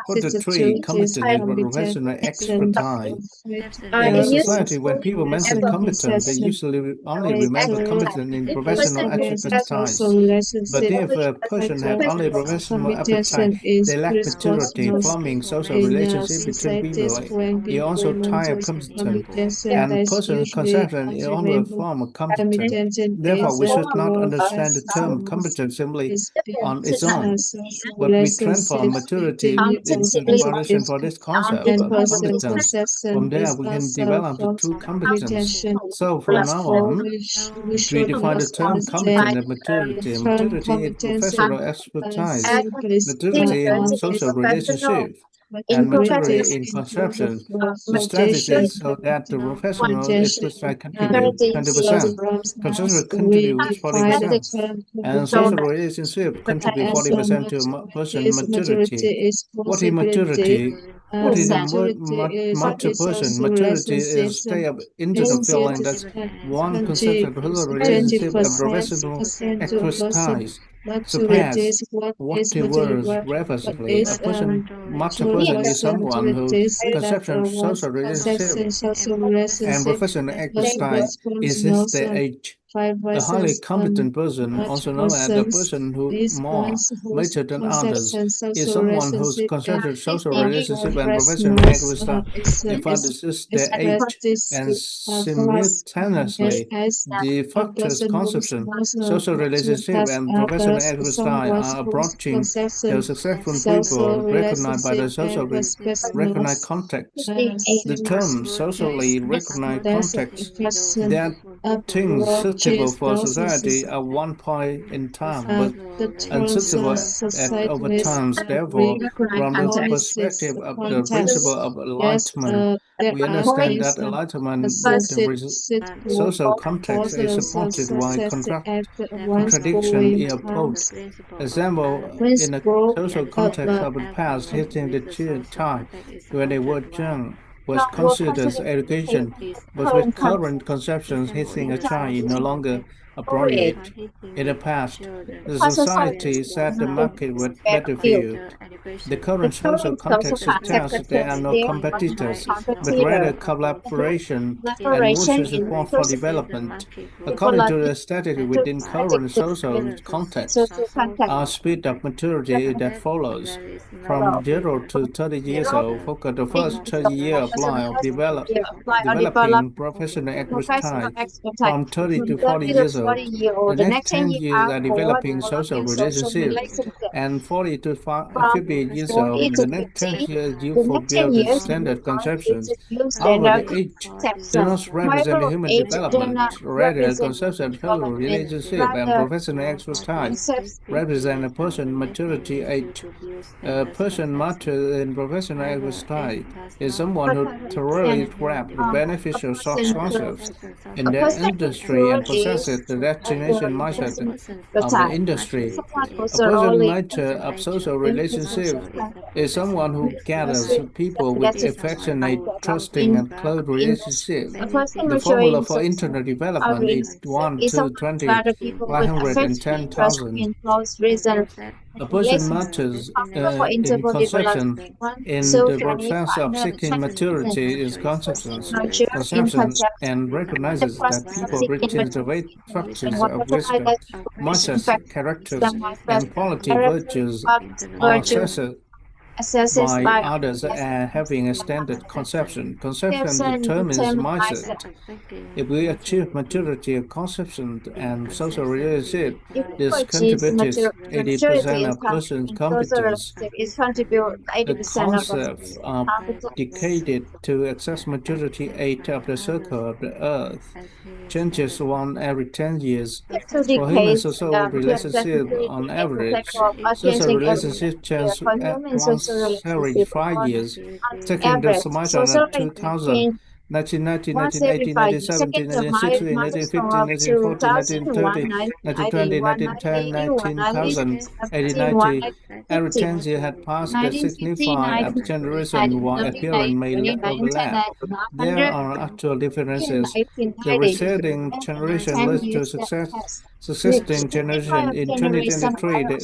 Factor 3, competence in professional expertise. In a society, when people mention competence, they usually only remember competence in professional expertise. But if a person has only professional appetite, they lack maturity, forming social relationship between people. He also type of competence, and person's conception is only a form of competence. Therefore, we should not understand the term competence simply on its own, but we transform maturity into the foundation for this concept of competence. From there, we can develop the two competence. So from now on, we define the term competence and maturity. Maturity is professional expertise, maturity in social relationship, and maturity in conception. The strategy is so that the professional expertise contribute 20%, conceptual contributes 40%, and social relationship contribute 40% to person maturity. What is maturity? What is a mature person? Maturity is state of internal feeling that one conceptual personal relationship and professional expertise surpass what the words reversibly. A person, mature person is someone who conception social relationship and professional expertise is his their age. A highly competent person, also known as a person who more mature than others, is someone whose conceptual social relationship and professional expertise differs their age, and simultaneously the factors conception, social relationship, and professional expertise are approaching the successful people recognized by the social recognized context. The term socially recognized context that things suitable for society at one point in time, but unsuitable at over time. Therefore, from the perspective of the principle of enlightenment, we understand that enlightenment with the social context is supported by contradiction in opposed. Example, in the social context of the past, hitting the child when they were young was considered education, but with current conceptions, hitting a child is no longer appropriate. In the past, the society set the market with battlefield. The current social context suggests there are no competitors, but rather collaboration and mutual support for development. According to the statistic within current social context, our speed of maturity that follows from 0 to 30 years old, focus the first 30 year apply of developing professional expertise. From 30 to 40 years old, the next 10 years are developing social relationships, and 40 to 50 years old, the next 10 years you fulfill the standard conceptions. However, the age do not represent the human development, rather conception of relationship and professional expertise represent a person maturity age. A person mature in professional expertise is someone who thoroughly grasps the beneficial concepts in their industry and possesses the destination mindset of the industry. A person mature of social relationships is someone who gathers people with affectionate, trusting, and close relationships. The formula for internal development is 1 to 20, 110,000. A person matters in conception. In the process of seeking maturity is conception and recognizes that people retain the right structures of wisdom, mindsets, characters, and quality virtues are assessed by others and having a standard conception. Conception determines mindset. If we achieve maturity of conception and social relationship, this contributes 80% of person's competence. The concept of decaded to access maturity age of the circle of the earth changes one every 10 years. For human social relationship, on average, social relationships change once every 5 years, taking the milestone of 2000. 1990, 1980, 1970, 1960, 1950, 1940, 1930, 1920, 1910, 19,000, 1890. Every 10 years had passed the signified of generation while appearance may overlap. There are actual differences. The receding generation leads to succeeding generation. In 2023, the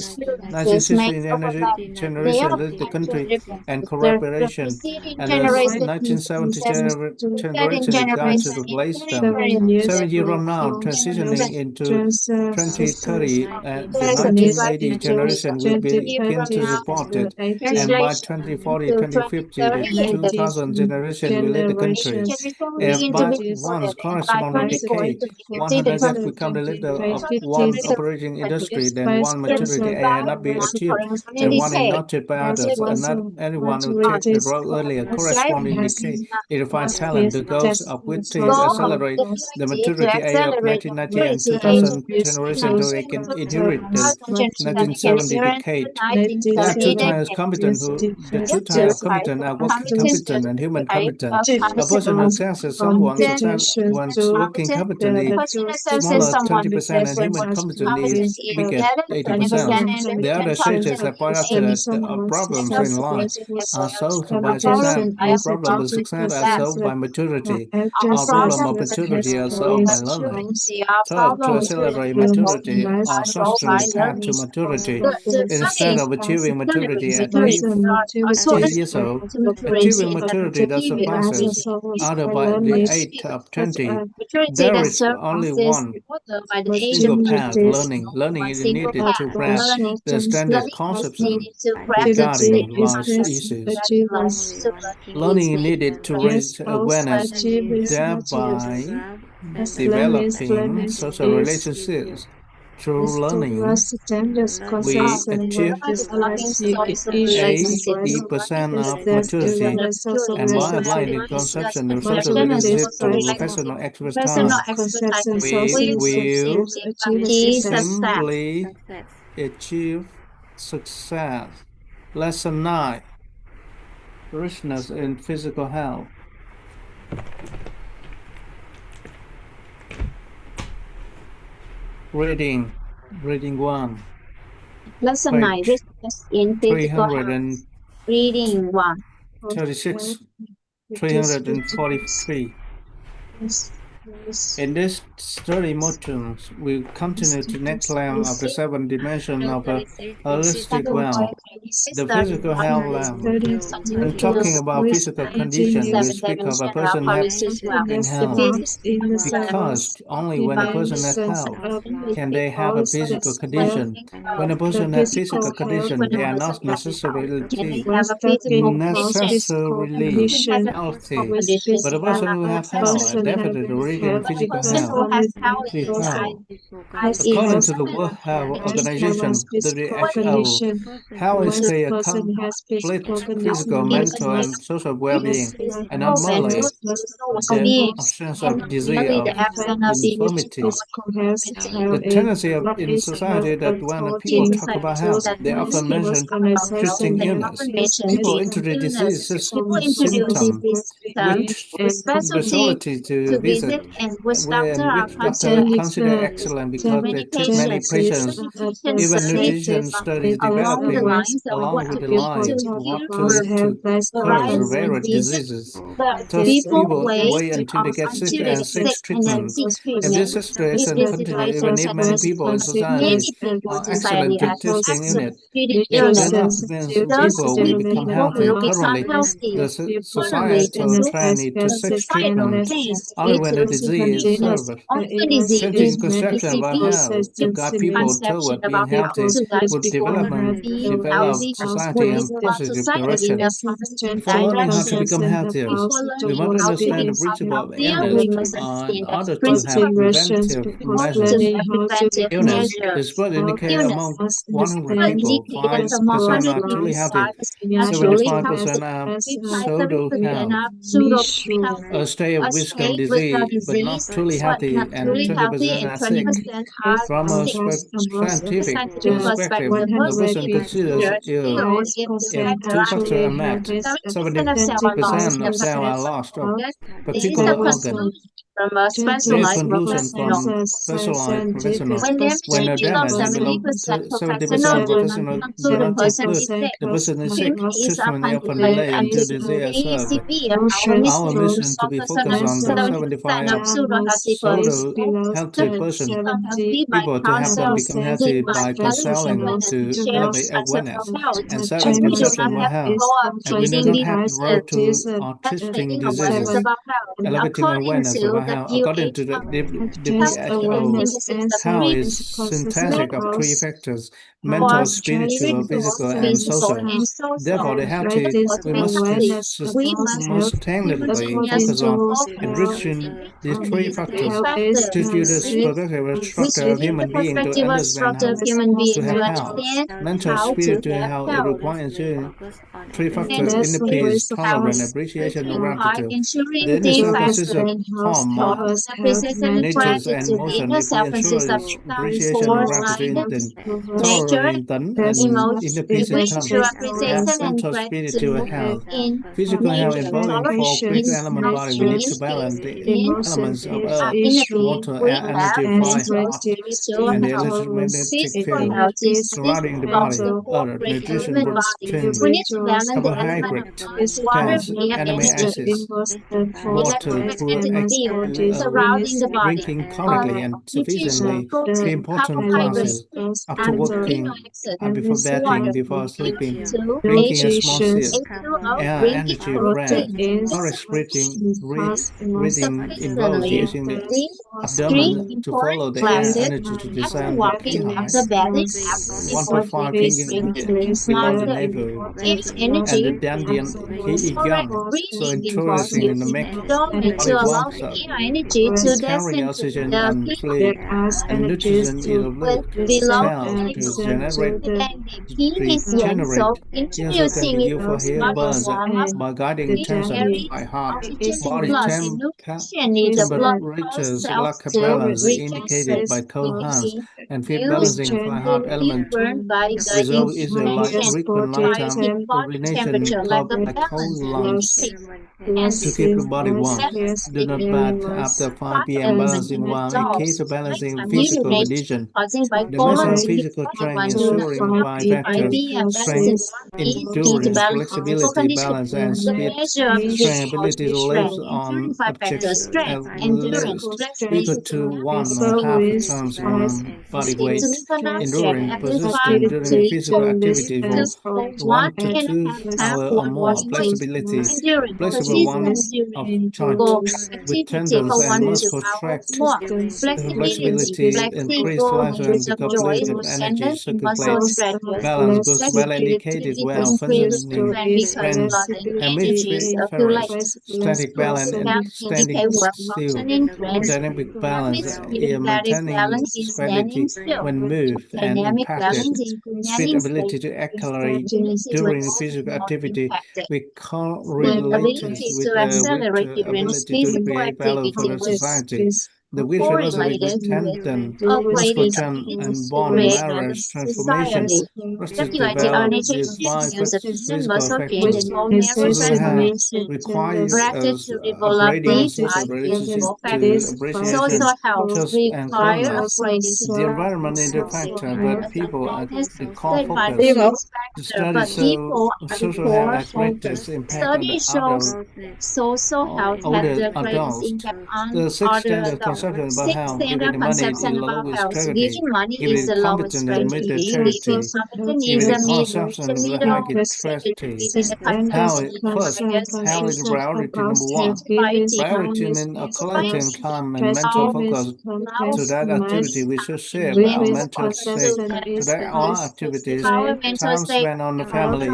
1960 generation led the country and collaboration, and the 1970 generation got to replace them. 7 years from now, transitioning into 2030, the 1980 generation will begin to support it, and by 2040, 2050, the 2000 generation will lead the country. If by one's corresponding decade, 100 has become the leader of one operating industry, then one maturity had not been achieved, and one is noted by others, and not anyone will take the role earlier. Corresponding decade, it defines talent. The goals of which to accelerate the maturity age of 1990 and 2000 generation so they can inherit the 1970 decade. There are two types of competent the two types of competent are working competent and human competent. A person who accesses someone when working competent is smaller 20% and human competent is bigger 80%. The other stages have pointed out that problems in life are solved by success. Our problem of success are solved by maturity. Our problem of maturity are solved by learning. Third, to accelerate maturity, our substance path to maturity. Instead of achieving maturity at 8 years old, achieving maturity that surpasses other by the age of 20. There is only one single path, learning. Learning is needed to grasp the standard concepts regarding life issues. Learning is needed to raise awareness, thereby developing social relationships. Through learning, we achieve 80% of maturity, and by applying the conception of social relationship to professional expertise, we will simply achieve success. Lesson 9. Richness in physical health. Reading 1. Lesson 9. Richness in physical health. Reading 1. 36, 343. In this study modules, we continue to next level of the 7 dimension of a holistic realm, the physical health level. When talking about physical condition, we speak of a person having health, because only when a person has health can they have a physical condition. When a person has physical condition, they are not necessarily healthy. But a person who have health definitely regain physical health. According to the World Health Organization, WHO, health is a complete physical, mental, and social well-being, and not merely the absence of disease or infirmity. The tendency in society that when people talk about health, they often mention treating illness. People introduce disease symptom with facility to visit, which doctors consider excellent because they treat many patients. Even nutrition studies developing along with the line what to curb rare diseases. Thus, people wait until they get sick and seek treatment. If this situation continues, even if many people in society are excellent at testing illness, it does not mean people will become healthy. Currently, the societal trend is to seek treatment only when the disease is severe. Changing conception about health to guide people toward being healthy would develop society in positive direction. For learning how to become healthier, we must understand the principle of illness in order to have preventive measures. Illness is first indicated among 100 people. 5% are truly healthy, 75% are pseudo-health, a state of wisdom disease, but not truly healthy, and 20% are sick. From a scientific perspective, the person considers ill if 2 factors are met. 70% of cells are lost of particular organ. Their conclusion from specialized professional: when the damage below 70% professional do not conclude the person is sick, treatment is often delayed until disease is solved. Our mission to be focused on the 75 pseudo-healthy person, people to help them become healthy by counseling to elevate awareness and setting conception about health. And we do not have the road to treating diseases. Elevating awareness about health. According to the WHO, health is synthesis of 3 factors: mental, spiritual, physical, and social. Therefore, the healthy, we must sustainably focus on enriching these 3 factors, teach you the productive structure of human being to understand how to have health. Mental, spiritual health, it requires 3 factors: inner peace, tolerance, appreciation, and gratitude. The inner self consists of form, natures, and motion. If we ensure appreciation and gratitude in tolerance and inner peace in terms of mental, spiritual health. Physical health involving 4 critical element body. We need to balance the elements of earth, water, air, energy, fire, heart, and the electromagnetic field surrounding the body. Earth, nutrition, protein, carbohydrate, fats, amino acids, water, food, drinking chronically and sufficiently 3 important classes: after working, before bathing, before sleeping, drinking a small sip, air, energy, breath, forest breathing involves using the abdomen to follow the air energy to descend the pH 1.5 below the navel, and the dandian gum, so interesting in the make body warms up, carry oxygen and fluid and nutrition in the blood cell to regenerate. He also can be used for hair burns by guiding tension by heart. Body temperatures lack a balance indicated by cold hands and feet balancing by heart element. Result is a frequent long-term urination caused by cold lungs. To keep the body warm, do not bath after 5 p.m. Balancing while in case of balancing physical condition. The message strong physical strength, ensuring by factors strength, endurance, flexibility, balance, and speed. Strength ability lives on objects at least equal to 1.5 times body weight. Endurance persistent during physical activity for 1 to 2 hours or more. Flexibility flexible one of joint with tendons and muscle tract. Flexibility increased lifespan because liquid energy circulates. Balance goes well indicated well functioning brain hemispheres. Static balance and standing still. Dynamic balance maintaining stability when moved and impacted. Speed ability to accelerate during physical activity we correlated with the ability to create value for the society. The which philosophy with tendon, muscle tone, and bone marrow transformation, restrictive valve with five physical factors. Social health requires upgrading social relationship to appreciation, trust, and closeness. The environment is a factor, but people are the core focus. The study social health aspects impact on the older adults. The sixth standard conception about health, giving money is lowest priority, giving it competent and middle charity, giving it consumption the highest trustee. How first, how is priority number one? Priority means a collecting time and mental focus to that activity which should shape our mental state. To that our activities, time spent on the family,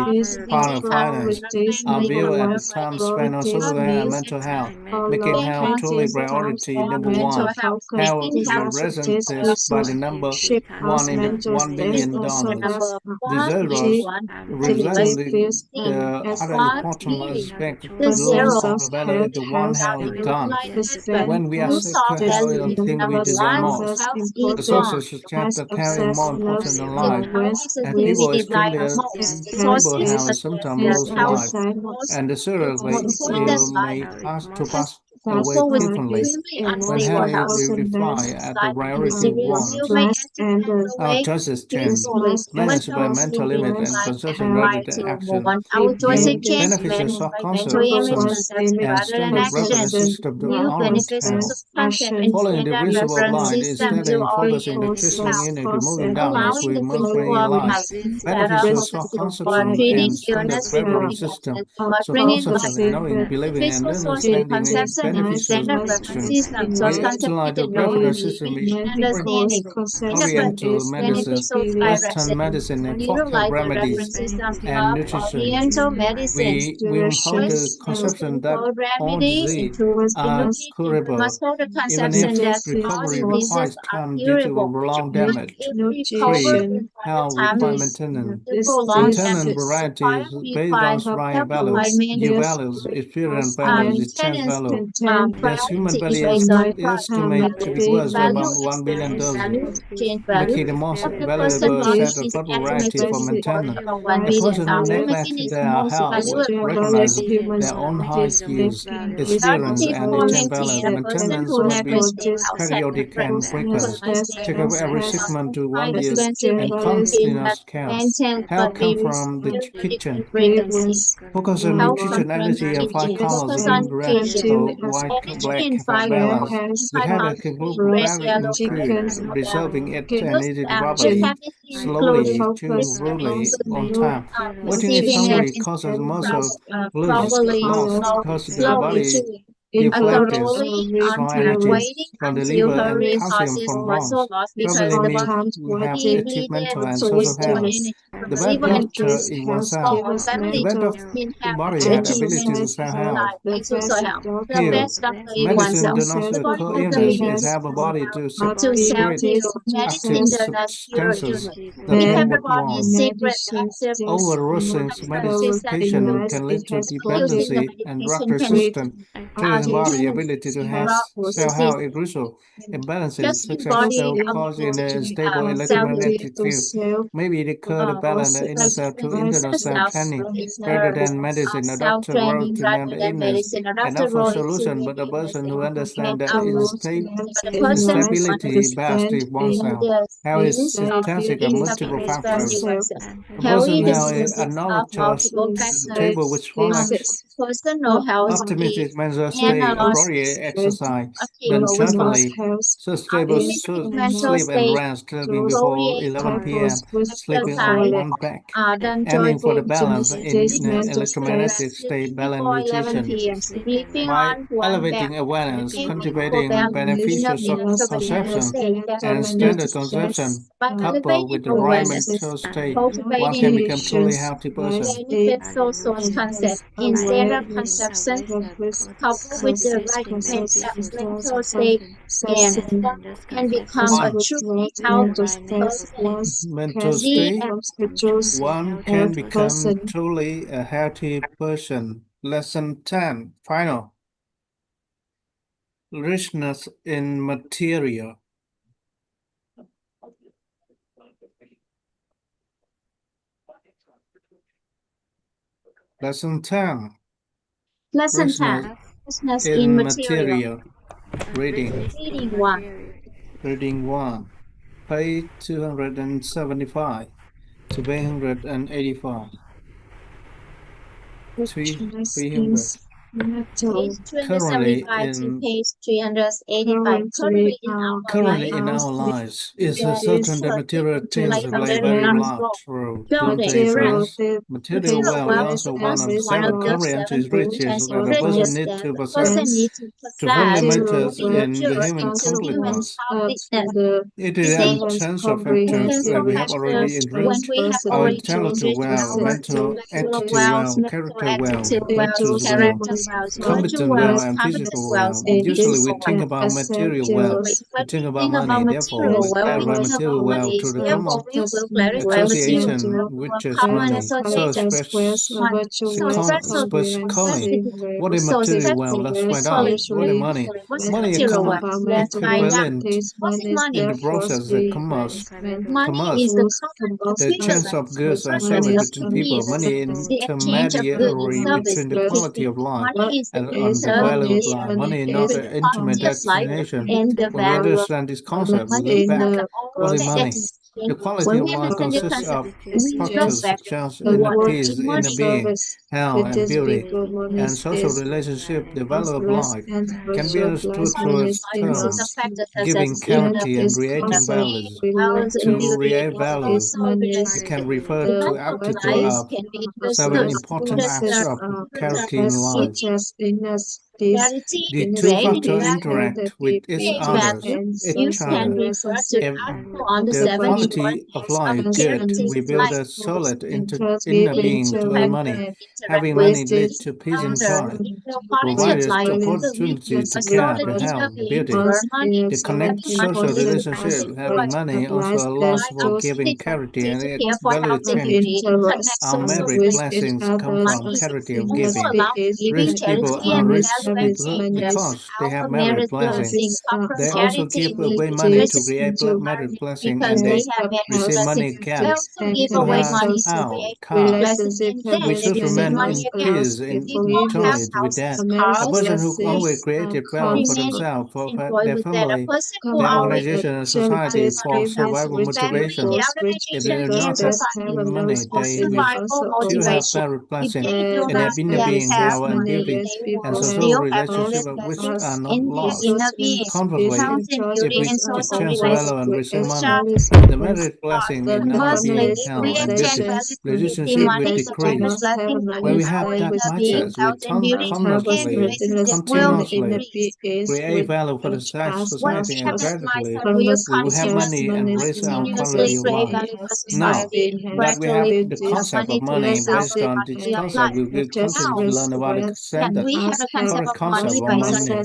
partner finance, are viewed at the time spent on social and mental health, making health truly priority number one. Health represented by the number one in the $1 billion. The zeros represent the other important aspect. Below of the value is the one how it done. When we assess how we think we deserve most, the sources suggest that health is more important than life, and people extremely people have sometimes lose life, and the survey may pass away differently. When health is redefined at the priority one, our choices change. Managed by mental limit and consumption rather than action. The beneficial consumption and standard reference system to orange health. Following the principle of light is studying focusing the Christian unity, moving darkness with mercury light. Beneficial consumption and standard reference system. So consumption, knowing, believing, and understanding is beneficial action. We utilize the reference system Oriental medicine, Western medicine, and folk remedies and nutrition. We hold the conception that all diseases are curable, even if recovery requires time due to prolonged damage. 3. Health requires maintenance. Maintenance variety is based on right values, U values, experience values, exchange value. Thus, human body is estimated to be worth about 1 billion doses, making the most valuable set of proper variety for maintenance. A person who neglects their health will recognize their own high use, experience, and exchange values. Maintenance will be periodic and frequent. Take up every 6 months to 1 year and continuous care. Health comes from the kitchen. Focus on nutrition, energy, and 5 colors green, red, gold, white, black, balance. We have a complete balance in food, preserving it and eating properly, slowly, chewing rudely, on time. Waiting if hungry causes muscle loss causes the body deflected strong energy from the liver and calcium from bones. Traveling means we have achieved mental and social health. The best doctor is oneself. The best the body had ability to self health. Here, medicine does not cure illness. It have a body to secrete active substances that inward warm. Over-rushing medication can lead to dependency and drug resistance. True embody the ability to sell how a crucial imbalances such as cell cause in a stable electromagnetic field. Maybe it could balance the inner cell to internal cell training rather than medicine. A doctor role to numb the illness and offer solution, but a person who understands that instability best is oneself. How is task of multiple factors. A person has a knowledge of the table with relax, optimistic mental state, appropriate exercise, then cheerfully, sustainable sleep and rest, sleeping before 11 p.m., sleeping on one back, aiming for the balance in electromagnetic state, balance nutrition. By elevating awareness, cultivating beneficial conception and standard conception, coupled with the right mental state, one can become truly healthy person. Instead of conception, coupled with the right mental state, and can become a truly healthy person. Mental state, one can become truly a healthy person. Lesson 10, final. Richness in material. Lesson 10. Richness in material. Reading 1. Reading 1. Page 275 to 385. Richness 300. metal. Currently 275 to in page 385. Currently in our lives is a certain that material things play very large role, don't they, friends? Material wealth is also one of the 7 current riches that a person needs to possess. To fully matters in the human completeness. It is an essential factors that we have already enriched our intellectual wealth, mental attitude wealth, character wealth, virtues wealth, competent wealth, and physical wealth. Usually we think about material wealth, we think about money, therefore we apply material wealth to the common association which is money. So specifically, what is material wealth? Let's find out. What is money? Money is equivalent in the process of commerce. The chance of goods and service between people. Money intermediary between the quality of life and the value of life. Money is not an intimate destination. When we understand this concept, we look back. What is money? The quality of life consists of factors such as inner peace, inner being, health and beauty, and social relationship. The value of life can be understood through its terms, giving character and creating values. To create value, it can refer to aptitude of 7 important acts of character in life. The two factors interact with each other. If the quality of life is good, we build a solid inner being to earn money. Having money leads to peace and joy, provides the opportunity to care, to health, beauty, to connect social relationships. Having money also allows for giving character and value exchange. Our merit blessings come from charity of giving. Rich people are rich because they have merit blessings. They also give away money to create merit blessing, and they receive money again to have our car. We should remain in peace and joy with that. A person who always created value for themselves, for their family, their organization, and society for survival motivation. If they do not have money, they will still have merit blessing in their inner being, health, and beauty, and social relationships which are not lost. Conversely, if we exchange value and receive money, the merit blessing in inner being, health, and beauty, relationship will decrease. When we have that mindset, we continuously create value for the society, and gradually we will have money and raise our quality of life. Now that we have the concept of money, based on this concept, we will continue to learn about the correct concept of money.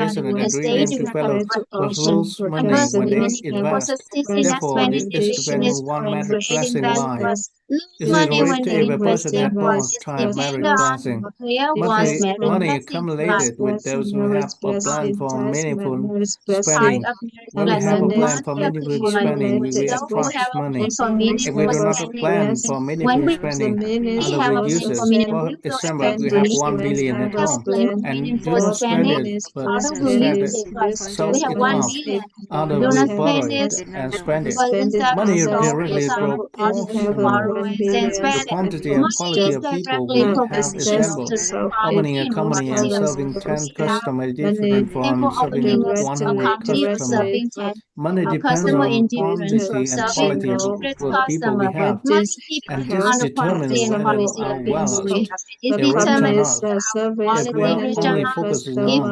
person and the agreeing state to is follow to those option rules for when they many invest. processes in as Therefore, many this depends decisions on one matter creating pressing value. line. Is it correct if a person had born child merit blessing? Money accumulated with those who have a plan for meaningful spending. When we have a plan for meaningful spending, we attract money. If we do not have a plan for meaningful spending, how do we use it? For example, we have 1 billion at home and do not spend it, but instead save it off. Other will borrow it and spend it. Money directly proportions the quantity and quality of people we have assembled. Opening a company and serving 10 customers different from serving 100 customers. Money depends on quantity and quality of people we have, and this determines whether our wealth will return us. If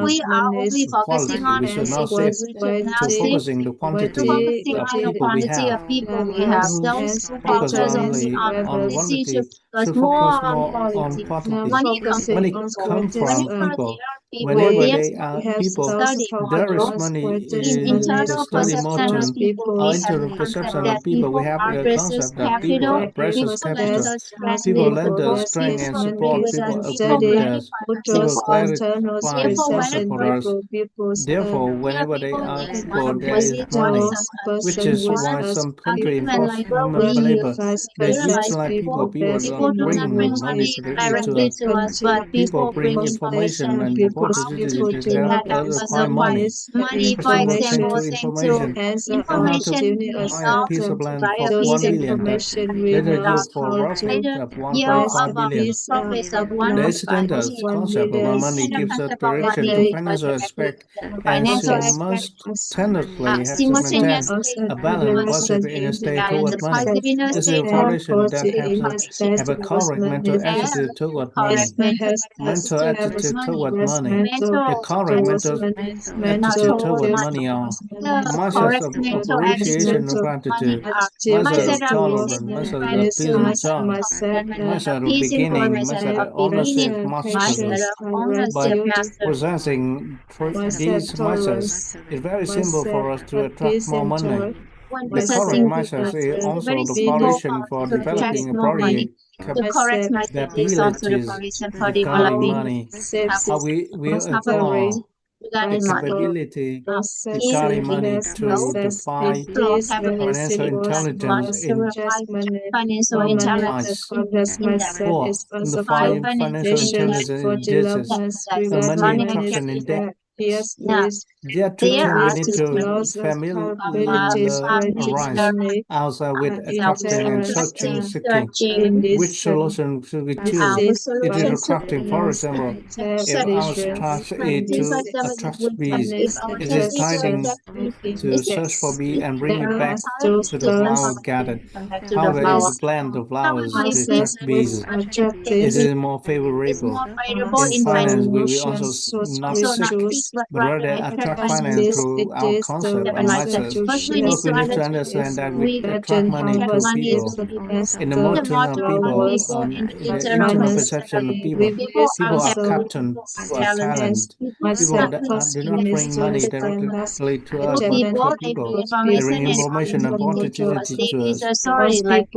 we are only focusing on quality, we should not shift to focusing the quantity of people we have. Those focus only on quantity should focus more on quantity. Money comes from people. Whenever they are people, there is money. The study modern or into the perception of people, we have the concept that people are precious capital. People lend us strength and support. People agree with us. People clarify the concept for us. Therefore, whenever they are people, there is money, which is why some countries enforce human labor. They utilize people. People don't bring money directly to us, but people bring information and opportunity to help others acquire money. Person will send to information on how to buy a piece of land for 1 billion that later yield for profit of 1.5 billion. The accidental concept of money gives us direction to financial aspect and simultaneously have to maintain a balanced positive state towards money. This is a foundation that helps us have a correct mental attitude toward money. Mental attitude toward money. The correct mental attitude toward money are mindsets of appreciation and gratitude, mindset of tolerance, mindset of pleasant joy, mindset of beginning, mindset of ownership mastery. By possessing these mindsets, it's very simple for us to attract more money. The correct mindset is also the foundation for developing appropriate capabilities regarding money. How we will acquire the capability regarding money to define financial intelligence in minds. 4. Define financial intelligence in digits. The money instruction in depth. There are 2 things we need to familiarize ourselves with: attracting and searching, seeking. Which solution should we choose? It is attracting, for example, if our task is to attract bees, it is tidying to search for bees and bring it back to the flower garden. However, if we plant the flowers to attract bees, it is more favorable. In finance, we will also not seek, but rather attract finance through our concept and mindsets. First, we need to understand that we attract money to people. In the modern of people, in the internal perception of people, people are captain, people are talent. People do not bring money directly to us, but to people. They bring information and opportunity to us. There is a story like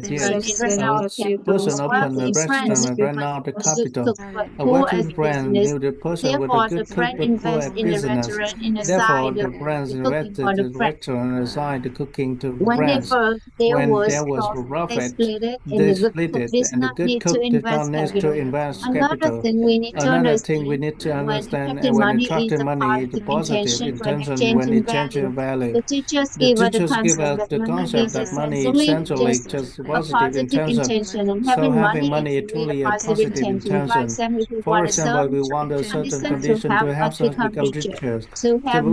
this. A person opened a restaurant and ran out the capital. A wealthy brand knew the person with a good cook but poor at business. Therefore, the brands invested the restaurant aside the cooking to the brands. When there was a profit, they split it, and the good cook did not need to invest capital. Another thing we need to understand when attracting money is the positive intention when it changes value. The teachers give us the concept that money is essentially just positive intention. So having money is truly a positive intention. For example, we want a certain condition to help us become richer, to have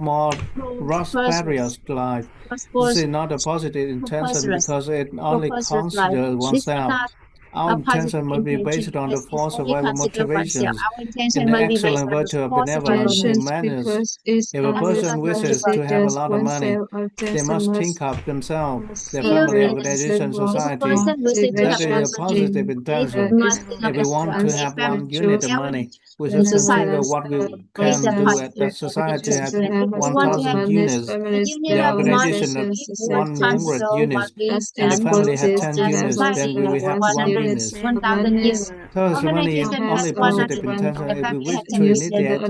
more prosperous life. This is not a positive intention because it only considers oneself. Our intention must be based on the four survival motivations in the excellent virtue of benevolent humanity. If a person wishes to have a lot of money, they must think of themselves, their family, organization, society. That is a positive intention. If we want to have 1 unit of money, we should consider what we can do at the society at 1,000 units, the organization at 100 units, and the family had 10 units, then we will have 1 unit. Thus, money is only positive intention. If we wish to initiate it, we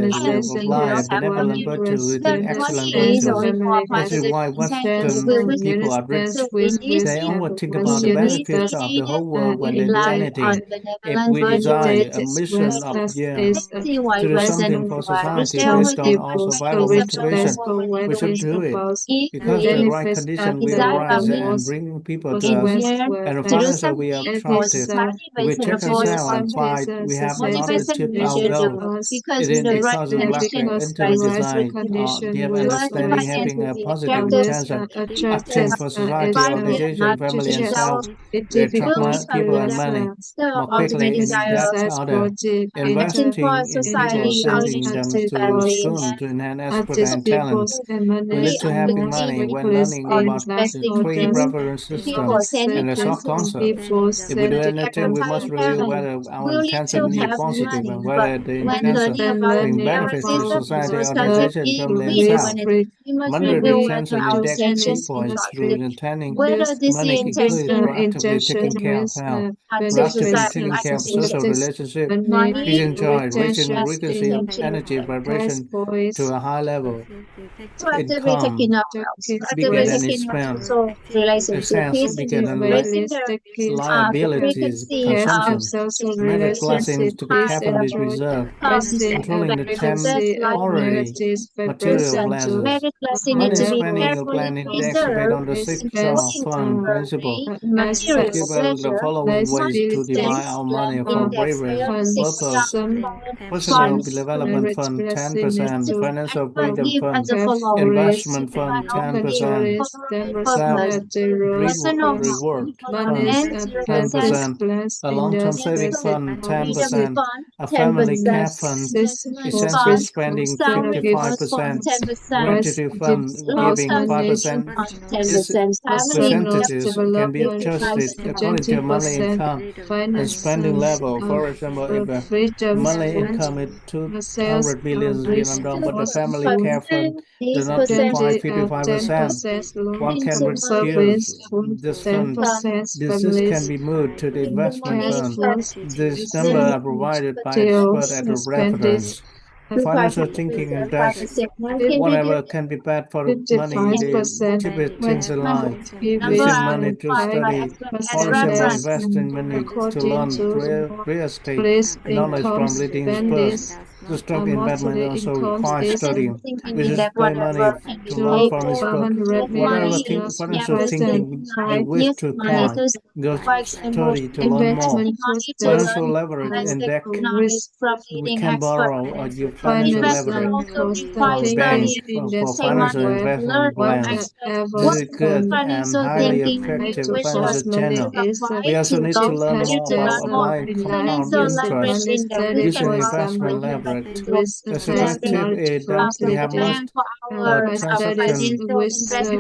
apply a benevolent virtue with the excellent virtues. This is why Western people are rich. They only think about the benefits of the whole world when they do anything. If we desire a mission of to do something for society based on our survival motivation, we should do it. Because the right condition will arise and bring people to us, and financially we are attractive. If we check ourselves and find we have not achieved our goal, it is because of lack of intelligent design, deep understanding, having a positive intention, acting for society, organization, family, and self. We attract people and money more quickly in that order. Investing in people, sending them to school to enhance expert and talent will lead to happy money when learning about the 3 preference system and the short concepts. If we do anything, we must review whether our intention is positive and whether the intention brings benefits to society, organization, family, and self. Money retention index key points through intending money includes proactively taking care of health, proactively taking care of social relationships, peace and joy, raising the frequency of energy vibration to a high level, income bigger than its spend, assets bigger than liabilities, consumption, merit blessings to be carefully preserved, controlling the temporary material pleasures. Money spending plan index based on the 6 fund principle. Should give us the following ways to divide our money for various purposes. Personal development fund 10%, financial freedom fund, investment fund 10%, self-reward fund 10%, a long-term saving fund 10%, a family care fund, essential spending 55%, gratitude fund giving 5%. These percentages can be adjusted according to monthly income and spending level. For example, if the monthly income is 200 billion Vietnam, but the family care fund does not provide 55%, one can reduce this fund. This can be moved to the investment fund. These numbers are provided by experts at a reference. Financial thinking is that whatever can be bad for money, they keep things in line. Using money to study, for example, investing money to learn real estate knowledge from leading experts. The stock investment also requires studying. We should pay money to learn from experts. Whatever financial thinking you wish to acquire, go study to learn more. Financial leverage index. We can borrow or use financial leverage for bank for financial investment plans. This is good and highly effective financial channel. We also need to learn more about applying compound interest using investment leverage. The subjective is that we have most transaction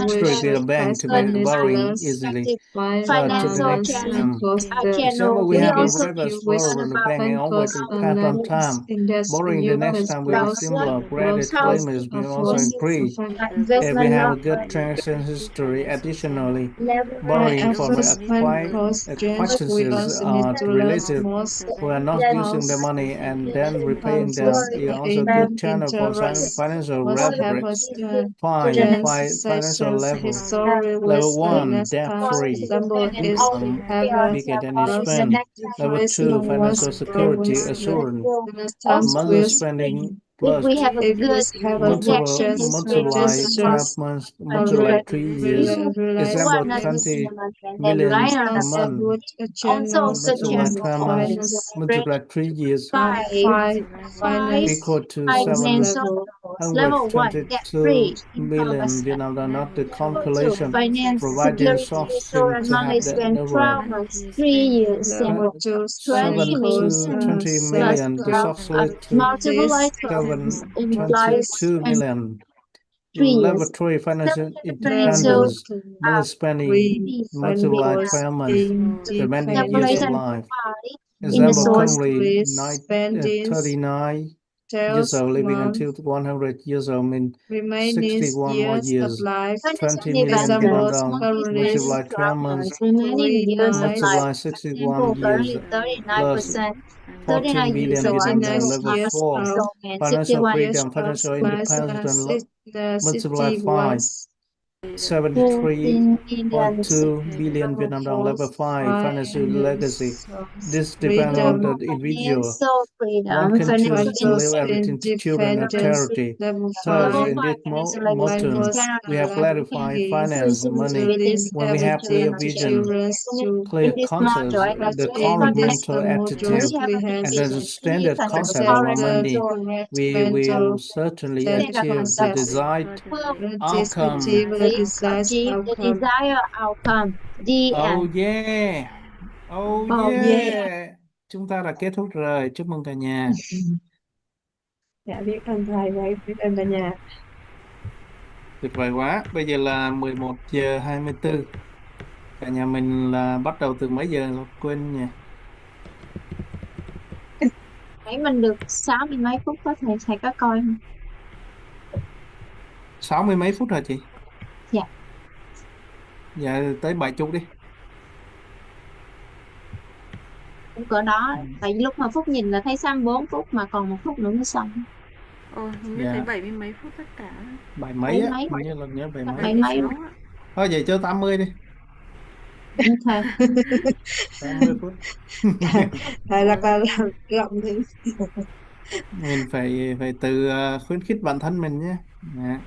history with a bank to make borrowing easily. To the next example, we have a private explorer in the bank and always depend on time. Borrowing the next time with similar credit limits will also increase. If we have a good transaction history, additionally, borrowing from acquaintances or relatives who are not using the money and then repaying them is also a good channel for financial leverage. Financial level. Level 1, debt-free, income bigger than you spend. Level 2, financial security assurance. Monthly spending if we have a if we good have a good projection chance history multiply for 12 suggestions months, and multiply 3 years. Example, one 20 and then million right on a the also month, good also channels good multiply chance 12 for months, finance multiply 3 years, five finance equal to financial level 1 debt 722 free million Vietnam đồng. Not the level 2 calculation finance providing security source so seem to money have that spent error. 12 months 3 years level 2 20 7 equals million to 20 plus million. The 12 source lead to multiply 12 implies 722 million. 3 Level years 3 financial financial independence, money spending, multiply 12 months, the remaining years of separation life. in the Example, source currently spending 39 years 12 old, living months until 100 years old, mean remaining 61 more years of years. life. 20 million Vietnam Example, đồng, currently multiply 12 months, remaining years of 39 life. multiply 61 Example, years, currently plus 39%. 14 billion Vietnam đồng. 39 Level years 4, of financial 61 freedom, of financial plus independence, multiply 5, 61 14 million 73.2 billion Vietnam đồng. Level 5, financial legacy. This depends on freedom, the individual. financial One freedom, can choose to financial leave everything to children and independence, charity. level Thus, 5, in this financial motion, legacy, we have clarified finance and money. release When we have clear everything to vision, children to clear in this concepts, module, the in correct this mental module attitude, we have a we have and the vision, standard to concept protect of our the money, correct we will mental certainly standard achieve the concepts. desired The outcome. descriptive the desired achieve the outcome. desired outcome. The Oh end. yeah! Oh Oh yeah. yeah! Chúng ta đã kết thúc rồi. Chúc mừng cả nhà. Dạ biết ơn thầy và biết ơn cả nhà. Tuyệt vời quá. Bây giờ là 11 giờ 24. Cả nhà mình là bắt đầu từ mấy giờ là quên nhỉ? Nãy mình được 60 mấy phút có thể thầy có coi không? 60 mấy phút rồi chị? Dạ. Dạ tới 70 đi. Cũng cỡ đó, tại vì lúc mà Phúc nhìn là thấy 64 phút mà còn 1 phút nữa mới xong. Hình như Dạ. thấy 70 mấy phút tất cả. 7 mấy á, mấy. hình như là nhớ 7 mấy. 7 mấy. Thôi vậy cho 80 đi. Ok. 80 phút. Thầy là rộng thì Mình phải tự khuyến khích bản thân mình nhé. Dạ.